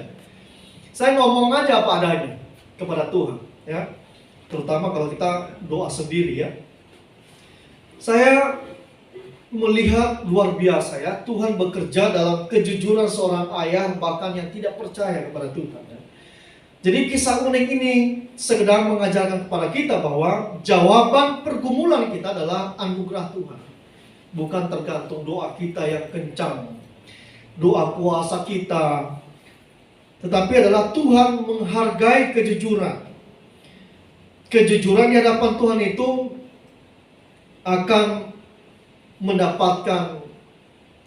Saya ngomong aja apa adanya kepada Tuhan, ya. Terutama kalau kita doa sendiri, ya. Saya melihat luar biasa ya, Tuhan bekerja dalam kejujuran seorang ayah bahkan yang tidak percaya kepada Tuhan. Ya. Jadi kisah unik ini sedang mengajarkan kepada kita bahwa jawaban pergumulan kita adalah anugerah Tuhan. Bukan tergantung doa kita yang kencang, doa puasa kita, tetapi adalah Tuhan menghargai kejujuran. Kejujuran di hadapan Tuhan itu akan mendapatkan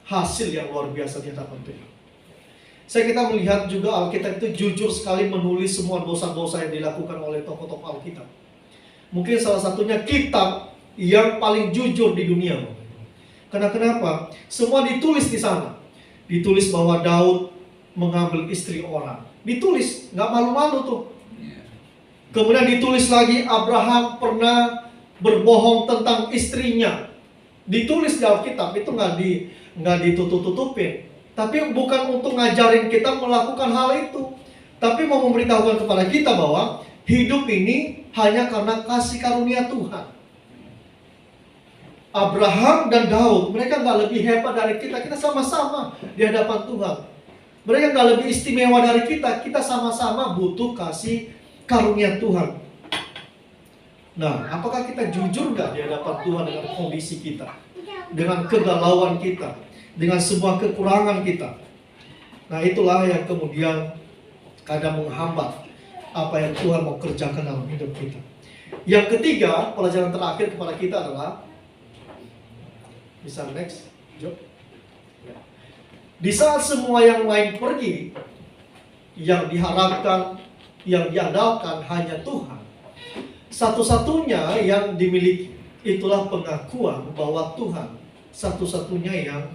hasil yang luar biasa di hadapan Tuhan. Kita melihat juga Alkitab itu jujur sekali menulis semua dosa-dosa yang dilakukan oleh tokoh-tokoh Alkitab. Mungkin salah satunya kitab yang paling jujur di dunia. Karena kenapa? Semua ditulis di sana. Ditulis bahwa Daud mengambil istri orang. Ditulis, nggak malu-malu tuh. Kemudian ditulis lagi Abraham pernah berbohong tentang istrinya. Ditulis di Alkitab, itu nggak ditutup-tutupin. Tapi bukan untuk ngajarin kita melakukan hal itu, tapi mau memberitahukan kepada kita bahwa hidup ini hanya karena kasih karunia Tuhan. Abraham dan Daud, mereka nggak lebih hebat dari kita. Kita sama-sama di hadapan Tuhan. Mereka nggak lebih istimewa dari kita. Kita sama-sama butuh kasih karunia Tuhan. Nah, apakah kita jujur nggak di hadapan Tuhan dengan kondisi kita, dengan kegalauan kita, dengan semua kekurangan kita? Nah, itulah yang kemudian kadang menghambat apa yang Tuhan mau kerjakan dalam hidup kita. Yang ketiga, pelajaran terakhir kepada kita adalah, bisa next, Job. Di saat semua yang lain pergi, yang diharapkan, yang diandalkan hanya Tuhan, satu-satunya yang dimiliki itulah pengakuan bahwa Tuhan satu-satunya yang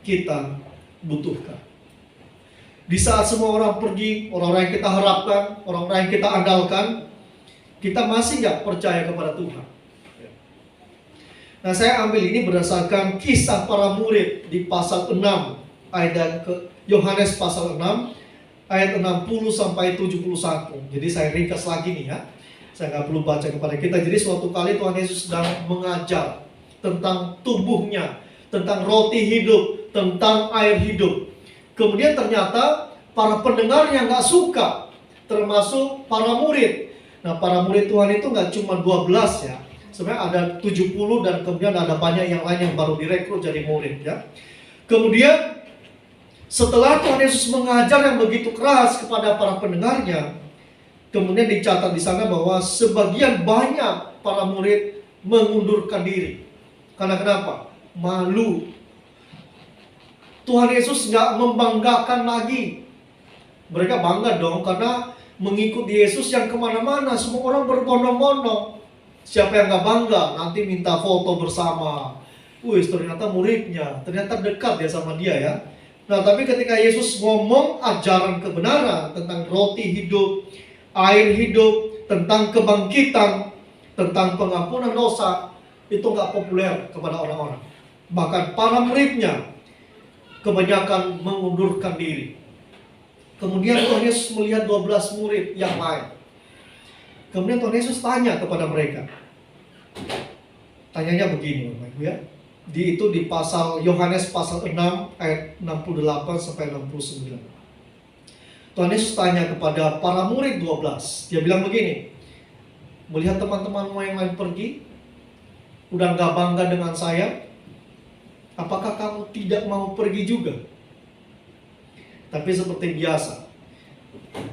kita butuhkan. Di saat semua orang pergi, orang-orang yang kita harapkan, orang-orang yang kita andalkan, kita masih nggak percaya kepada Tuhan. Nah, saya ambil ini berdasarkan kisah para murid di pasal 6 ayat ke Yohanes pasal 6 ayat 60 sampai 71. Jadi saya ringkas lagi nih ya. Saya nggak perlu baca kepada kita. Jadi suatu kali Tuhan Yesus sedang mengajar tentang tubuhnya, tentang roti hidup, tentang air hidup. Kemudian ternyata para pendengar yang nggak suka, termasuk para murid. Nah, para murid Tuhan itu nggak cuma 12 ya. Sebenarnya ada 70 dan kemudian ada banyak yang lain yang baru direkrut jadi murid ya. Kemudian setelah Tuhan Yesus mengajar yang begitu keras kepada para pendengarnya, kemudian dicatat di sana bahwa sebagian banyak para murid mengundurkan diri. Karena kenapa? Malu. Tuhan Yesus nggak membanggakan lagi. Mereka bangga dong karena mengikuti Yesus yang kemana-mana. Semua orang berbondong-bondong. Siapa yang nggak bangga? Nanti minta foto bersama. Ternyata muridnya. Ternyata dekat ya sama dia ya. Nah, tapi ketika Yesus ngomong ajaran kebenaran tentang roti hidup, air hidup, tentang kebangkitan, tentang pengampunan dosa, itu nggak populer kepada orang-orang. Bahkan para muridnya kebanyakan mengundurkan diri. Kemudian Tuhan Yesus melihat 12 murid yang lain. Kemudian Tuhan Yesus tanya kepada mereka. Tanyanya begini, Bapak Ibu ya. Di pasal Yohanes pasal 6 ayat 68 sampai 69. Tuhan Yesus tanya kepada para murid 12. Dia bilang begini, melihat teman-temanmu yang lain pergi, udah gak bangga dengan saya, apakah kamu tidak mau pergi juga? Tapi seperti biasa,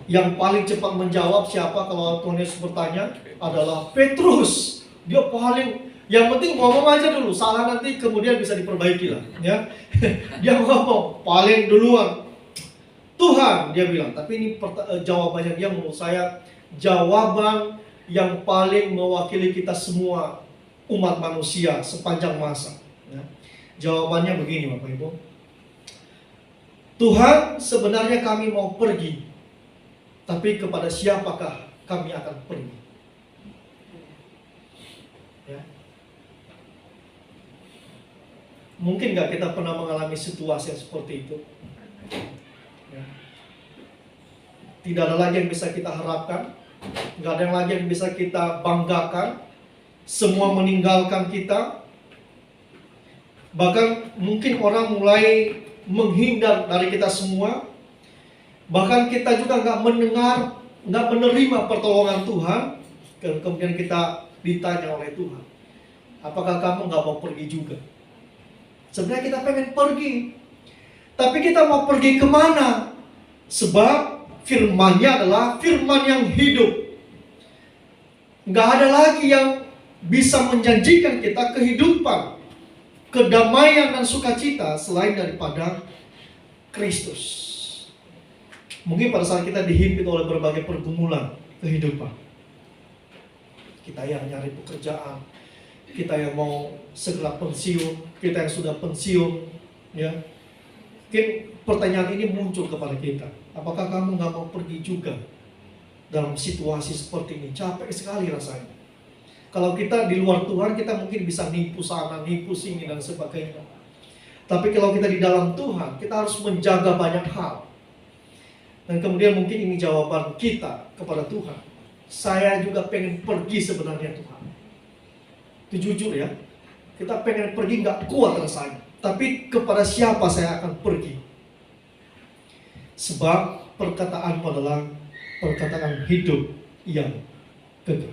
yang paling cepat menjawab siapa kalau Tuhan Yesus bertanya adalah Petrus. Dia paling, yang penting ngomong aja dulu, salah nanti kemudian bisa diperbaiki lah ya. Dia ngomong paling duluan, Tuhan, dia bilang. Tapi ini jawabannya dia menurut saya jawaban yang paling mewakili kita semua umat manusia sepanjang masa ya. Jawabannya begini Bapak Ibu, Tuhan, sebenarnya kami mau pergi, tapi kepada siapakah kami akan pergi? Ya. Mungkin nggak kita pernah mengalami situasi yang seperti itu? Ya. Tidak ada lagi yang bisa kita harapkan, nggak ada yang lagi yang bisa kita banggakan. Semua meninggalkan kita. Bahkan mungkin orang mulai menghindar dari kita semua. Bahkan kita juga nggak mendengar, nggak menerima pertolongan Tuhan. Kemudian kita ditanya oleh Tuhan, apakah kamu nggak mau pergi juga? Sebenarnya kita pengen pergi, tapi kita mau pergi kemana? Sebab firman-Nya adalah firman yang hidup. Nggak ada lagi yang bisa menjanjikan kita kehidupan, kedamaian dan sukacita selain daripada Kristus. Mungkin pada saat kita dihimpit oleh berbagai pergumulan kehidupan, kita yang nyari pekerjaan, kita yang mau segera pensiun, kita yang sudah pensiun, ya. Mungkin pertanyaan ini muncul kepada kita, apakah kamu nggak mau pergi juga dalam situasi seperti ini? Capek sekali rasanya. Kalau kita di luar Tuhan, kita mungkin bisa nipu sana, nipu sini dan sebagainya. Tapi kalau kita di dalam Tuhan, kita harus menjaga banyak hal. Dan kemudian mungkin ini jawaban kita kepada Tuhan. Saya juga pengen pergi sebenarnya Tuhan. Itu jujur ya. Kita pengen pergi, nggak kuat rasanya. Tapi kepada siapa saya akan pergi? Sebab perkataanmu adalah perkataan hidup yang kekal.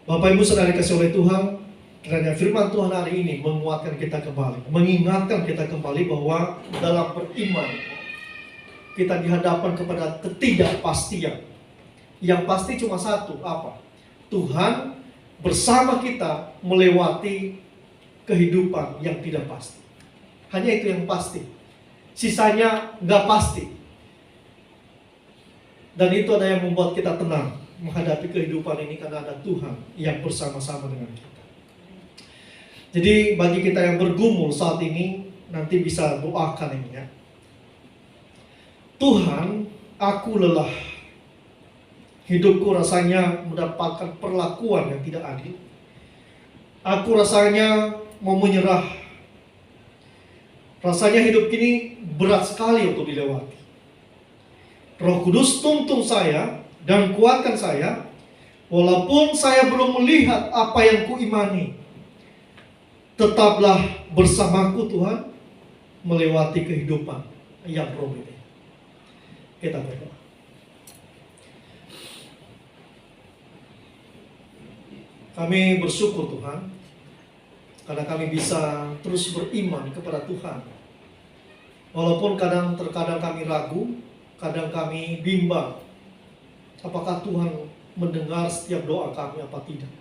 Bapak Ibu Saudara dikasihi oleh Tuhan, kiranya firman Tuhan hari ini menguatkan kita kembali, mengingatkan kita kembali bahwa dalam beriman kita dihadapkan kepada ketidakpastian. Yang pasti cuma satu, apa? Tuhan bersama kita melewati kehidupan yang tidak pasti. Hanya itu yang pasti. Sisanya nggak pasti. Dan itu ada yang membuat kita tenang menghadapi kehidupan ini karena ada Tuhan yang bersama-sama dengan kita. Jadi bagi kita yang bergumul saat ini, nanti bisa doakan ini ya. Tuhan, aku lelah. Hidupku rasanya mendapatkan perlakuan yang tidak adil. Aku rasanya mau menyerah. Rasanya hidup ini berat sekali untuk dilewati. Roh Kudus tuntun saya dan kuatkan saya, walaupun saya belum melihat apa yang kuimani. Tetaplah bersamaku Tuhan, melewati kehidupan yang rumit. Kita berdoa. Kami bersyukur Tuhan, karena kami bisa terus beriman kepada Tuhan. Walaupun terkadang kami ragu, kadang kami bimbang, apakah Tuhan mendengar setiap doa kami apa tidak.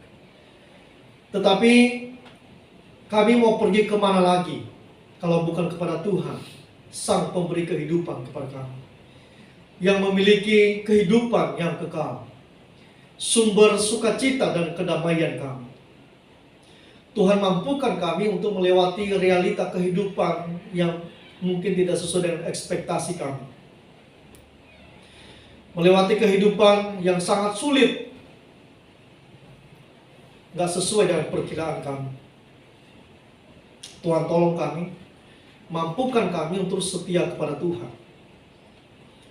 Tetapi kami mau pergi kemana lagi kalau bukan kepada Tuhan, Sang Pemberi kehidupan kepada kami, yang memiliki kehidupan yang kekal, sumber sukacita dan kedamaian kami. Tuhan mampukan kami untuk melewati realita kehidupan yang mungkin tidak sesuai dengan ekspektasi kami, melewati kehidupan yang sangat sulit, gak sesuai dengan perkiraan kami. Tuhan tolong kami, mampukan kami untuk setia kepada Tuhan.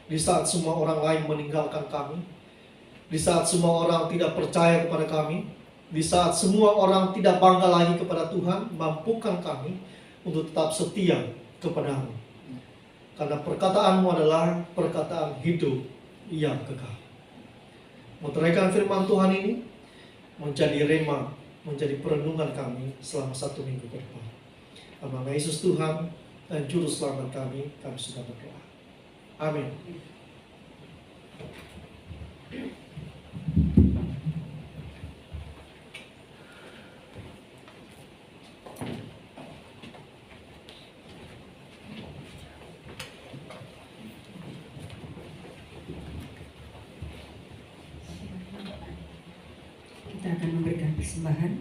Di saat semua orang lain meninggalkan kami, di saat semua orang tidak percaya kepada kami, di saat semua orang tidak bangga lagi kepada Tuhan, mampukan kami untuk tetap setia kepada-Mu. Karena perkataan-Mu adalah perkataan hidup yang kekal. Meteraikan firman Tuhan ini menjadi rema, menjadi perenungan kami selama 1 minggu ke depan. Dalam nama Yesus Tuhan dan Juru Selamat kami sudah berdoa. Amin. Kita akan memberikan persembahan.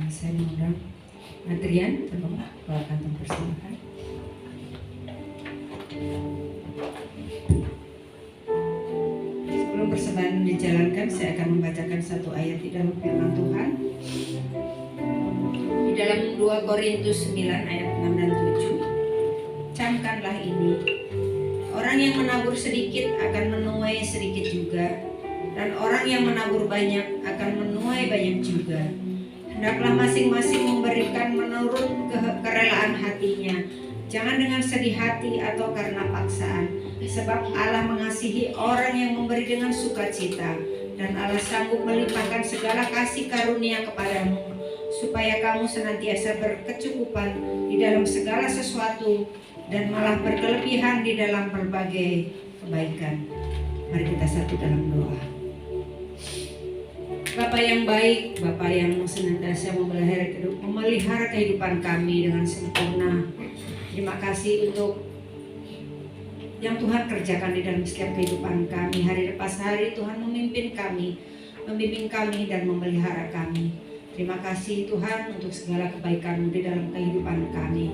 Saya mengundang Adrian, tolong bawa kantong persembahan. Sebelum persembahan dijalankan, saya akan membacakan satu ayat di dalam firman Tuhan. Di dalam 2 Korintus 9 ayat 6 dan 7. Camkanlah ini. Orang yang menabur sedikit akan menuai sedikit juga, dan orang yang menabur banyak akan menuai banyak juga. Hendaklah masing-masing memberikan menurut kerelaan hatinya, jangan dengan sedih hati atau karena paksaan, sebab Allah mengasihi orang yang memberi dengan sukacita, dan Allah sanggup melimpahkan segala kasih karunia kepadamu, supaya kamu senantiasa berkecukupan di dalam segala sesuatu, dan malah berkelebihan di dalam berbagai kebaikan. Mari kita satu dalam doa. Bapa yang baik, Bapa yang senantiasa memelihara kehidupan kami dengan sempurna. Terima kasih untuk yang Tuhan kerjakan di dalam setiap kehidupan kami. Hari lepas hari Tuhan memimpin kami, membimbing kami dan memelihara kami. Terima kasih Tuhan untuk segala kebaikan-Mu di dalam kehidupan kami.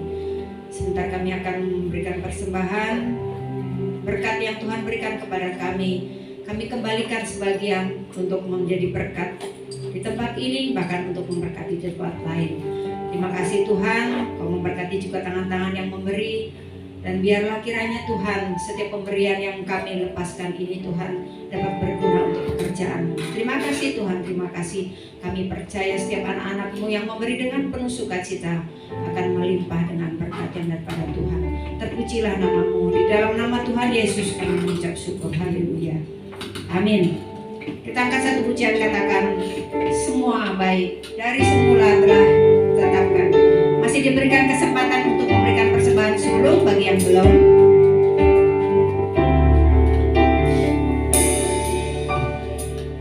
Sebentar kami akan memberikan persembahan, berkat yang Tuhan berikan kepada kami. Kami kembalikan sebagian untuk menjadi berkat di tempat ini, bahkan untuk memberkati di tempat lain. Terima kasih Tuhan, Kau memberkati juga tangan-tangan yang memberi. Dan biarlah kiranya Tuhan, setiap pemberian yang kami lepaskan ini Tuhan dapat berguna untuk pekerjaan. Terima kasih Tuhan, terima kasih. Kami percaya setiap anak-anak-Mu yang memberi dengan penuh sukacita akan melimpah dengan berkat yang daripada Tuhan. Terpujilah nama-Mu. Di dalam nama Tuhan Yesus kami mengucap syukur. Haleluya. Amin. Kita angkat satu pujian, katakan semua baik dari semula telah tetapkan. Masih diberikan kesempatan untuk memberikan persembahan sulung bagi yang belum.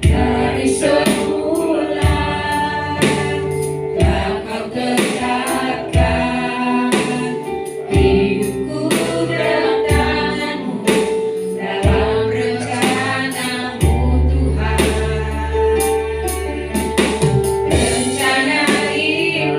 Dari semula telah Kau tetapkan hidupku dalam tangan-Mu, dalam rencana-Mu Tuhan. Rencana ini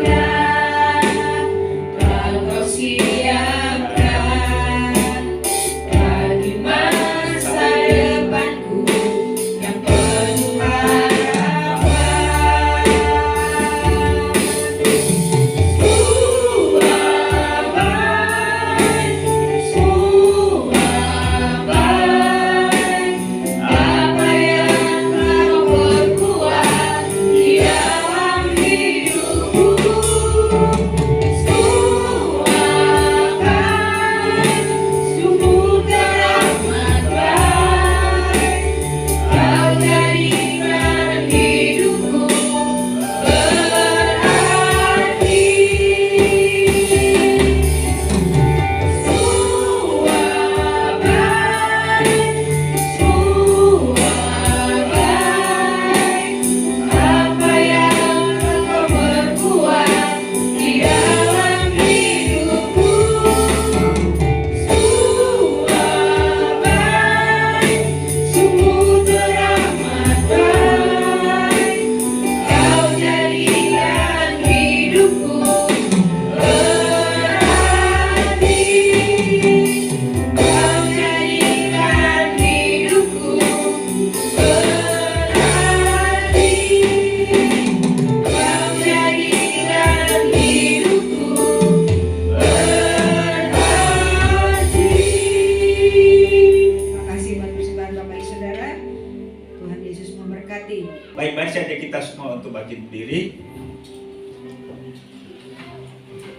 berdiri.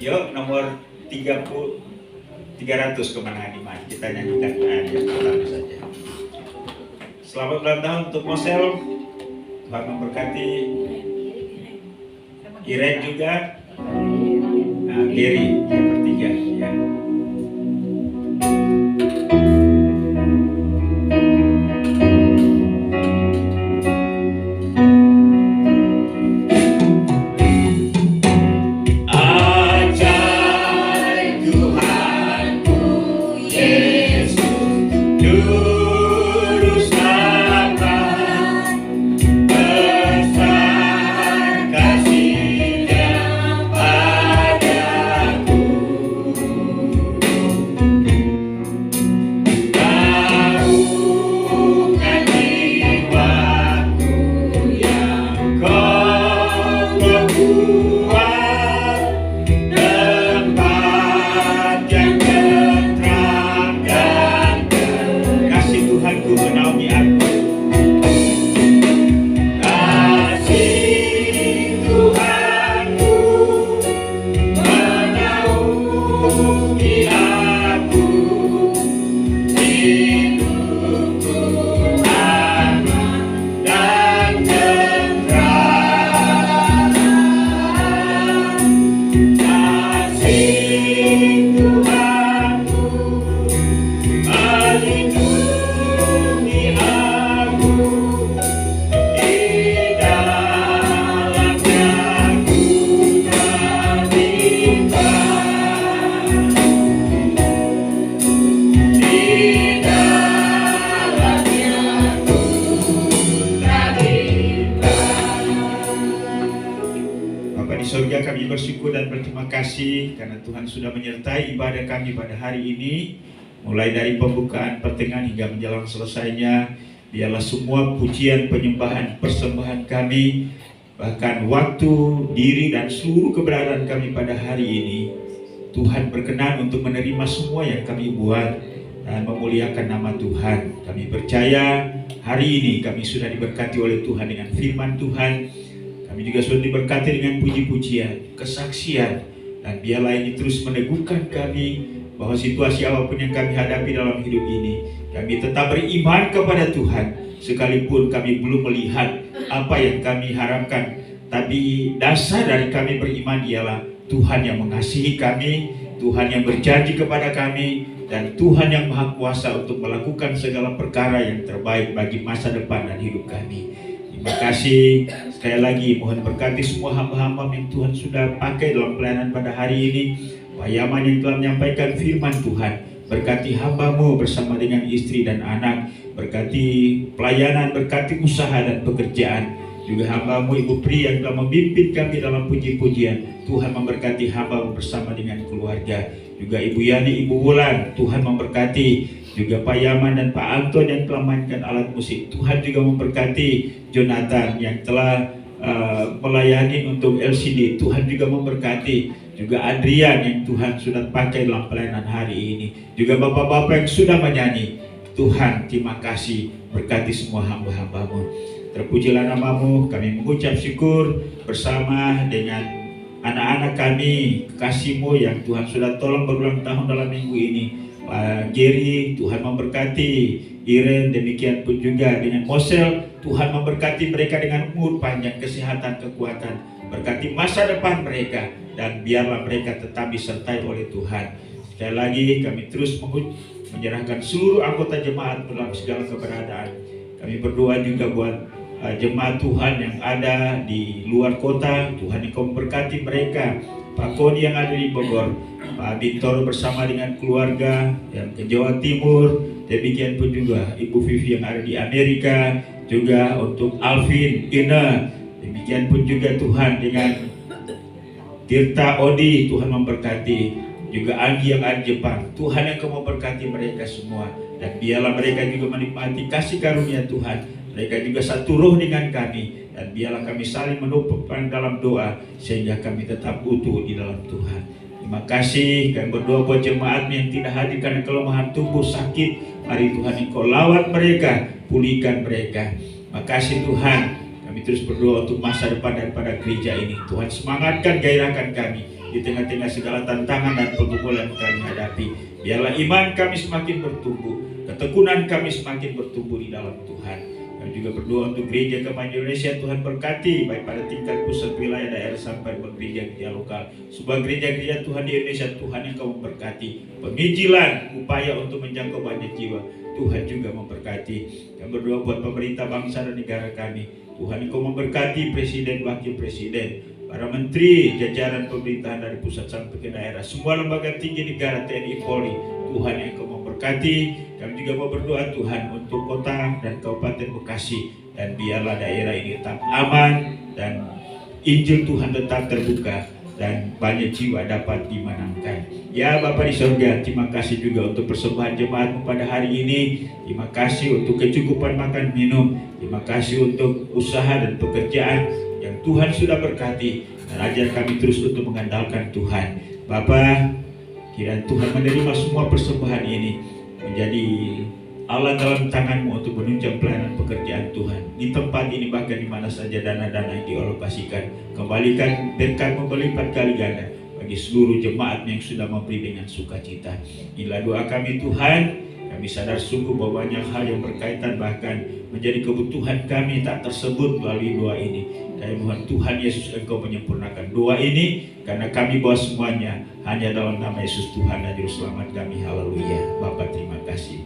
Yuk, nomor 300 kemana nih, Mas? Kita nyanyikan yang pertama saja. Selamat ulang tahun untuk Mosel. Tuhan memberkati. Iren juga. Nah, Gary yang bertiga. Ya. Bersyukur dan berterima kasih karena Tuhan sudah menyertai ibadah kami pada hari ini, mulai dari pembukaan, pertengahan hingga menjelang selesainya. Biarlah semua pujian, penyembahan, persembahan kami, bahkan waktu, diri dan seluruh keberadaan kami pada hari ini, Tuhan berkenan untuk menerima semua yang kami buat dan memuliakan nama Tuhan. Kami percaya hari ini kami sudah diberkati oleh Tuhan dengan firman Tuhan. Kami juga sudah diberkati dengan puji-pujian, kesaksian, dan biarlah ini terus meneguhkan kami bahwa situasi apapun yang kami hadapi dalam hidup ini, kami tetap beriman kepada Tuhan, sekalipun kami belum melihat apa yang kami harapkan. Tapi dasar dari kami beriman ialah Tuhan yang mengasihi kami, Tuhan yang berjanji kepada kami, dan Tuhan yang Maha Kuasa untuk melakukan segala perkara yang terbaik bagi masa depan dan hidup kami. Terima kasih sekali lagi, mohon berkati semua hamba-hamba yang Tuhan sudah pakai dalam pelayanan pada hari ini. Pak Yaman yang telah menyampaikan firman Tuhan, berkati hamba-Mu bersama dengan istri dan anak, berkati pelayanan, berkati usaha dan pekerjaan. Juga hamba-Mu Ibu Pri yang telah memimpin kami dalam puji-pujian, Tuhan memberkati hamba-Mu bersama dengan keluarga. Juga Ibu Yani, Ibu Wulan, Tuhan memberkati. Juga Pak Yaman dan Pak Anton yang telah mainkan alat musik, Tuhan juga memberkati. Jonathan yang telah melayani untuk LCD, Tuhan juga memberkati. Juga Adrian yang Tuhan sudah pakai dalam pelayanan hari ini. Juga bapak-bapak yang sudah menyanyi, Tuhan terima kasih, berkati semua hamba-hamba-Mu. Terpujilah nama-Mu, kami mengucap syukur bersama dengan anak-anak kami, kekasih-Mu yang Tuhan sudah tolong berulang tahun dalam minggu ini. Pak Gary, Tuhan memberkati. Iren, demikian pun juga dengan Mosel, Tuhan memberkati mereka dengan umur panjang, kesehatan, kekuatan, berkati masa depan mereka, dan biarlah mereka tetap disertai oleh Tuhan. Sekali lagi kami terus menyerahkan seluruh anggota jemaat dalam segala keberadaan. Kami berdoa juga buat jemaat Tuhan yang ada di luar kota, Tuhan Engkau memberkati mereka. Pak Koni yang ada di Bogor, Pak Victor bersama dengan keluarga yang ke Jawa Timur, demikian pun juga Ibu Vivi yang ada di Amerika, juga untuk Alvin, Ina, demikian pun juga Tuhan dengan Tirta Odi, Tuhan memberkati. Juga Anggi yang ada di Jepang, Tuhan yang Kau memberkati mereka semua, dan biarlah mereka juga menikmati kasih karunia Tuhan. Mereka juga satu roh dengan kami, dan biarlah kami saling menopang dalam doa sehingga kami tetap utuh di dalam Tuhan. Terima kasih. Kami berdoa buat jemaat yang tidak hadir karena kelemahan tubuh, sakit. Mari Tuhan Engkau lawat mereka, pulihkan mereka. Terima kasih Tuhan. Kami Kami terus berdoa untuk masa depan daripada gereja ini. Tuhan semangatkan, gairahkan kami di tengah-tengah segala tantangan dan pergumulan kami hadapi. Biarlah iman kami semakin bertumbuh, ketekunan kami semakin bertumbuh di dalam Tuhan. Kami juga berdoa untuk gereja Kemajuan Indonesia. Tuhan berkati baik pada tingkat pusat, wilayah, daerah sampai gereja lokal. Sebuah gereja-gereja Tuhan di Indonesia, Tuhan yang Kau memberkati. Penginjilan, upaya untuk menjangkau banyak jiwa, Tuhan juga memberkati. Kami berdoa buat pemerintah bangsa dan negara kami. Tuhan Engkau memberkati presiden, wakil presiden, para menteri, jajaran pemerintahan dari pusat sampai ke daerah, semua lembaga tinggi negara, TNI, Polri. Tuhan yang Engkau memberkati. Kami juga mau berdoa Tuhan untuk kota dan Kabupaten Bekasi, dan biarlah daerah ini tetap aman dan Injil Tuhan tetap terbuka dan banyak jiwa dapat dimenangkan. Ya Bapa di surga, terima kasih juga untuk persembahan jemaatmu pada hari ini. Terima kasih untuk kecukupan makan minum. Terima kasih untuk usaha dan pekerjaan yang Tuhan sudah berkati, dan ajar kami terus untuk mengandalkan Tuhan. Bapa, kiranya Tuhan menerima semua persembahan ini menjadi alat dalam tangan-Mu untuk menunjang pelayanan pekerjaan Tuhan di tempat ini, bahkan di mana saja dana-dana yang dialokasikan. Kembalikan berkat-Mu berlipat kali ganda bagi seluruh jemaat yang sudah memberi dengan sukacita. Inilah doa kami Tuhan. Kami sadar sungguh bahwa banyak hal yang berkaitan bahkan menjadi kebutuhan kami tak tersebut melalui doa ini. Dan Tuhan Yesus, Engkau menyempurnakan doa ini, karena kami bawa semuanya hanya dalam nama Yesus Tuhan dan Juru Selamat kami. Haleluya. Bapa, terima kasih.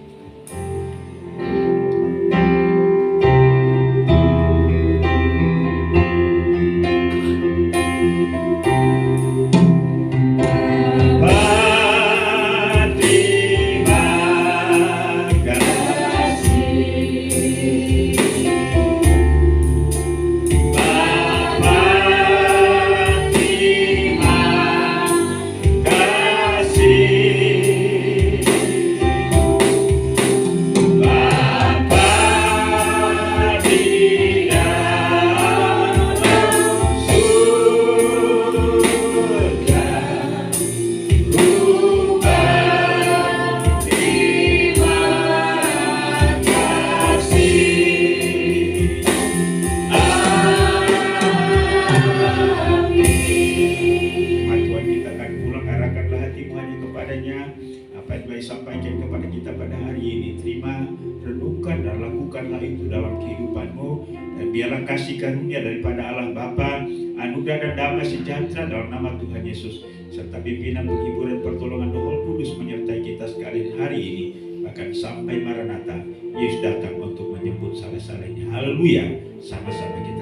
Biarlah kasih karunia daripada Allah Bapa, anugerah dan damai sejahtera dalam nama Tuhan Yesus, serta pimpinan, penghiburan, pertolongan Roh Kudus menyertai kita sekalian hari ini, bahkan sampai Maranatha, Yesus datang untuk menjemput salah-salahnya. Haleluya. Sama-sama kita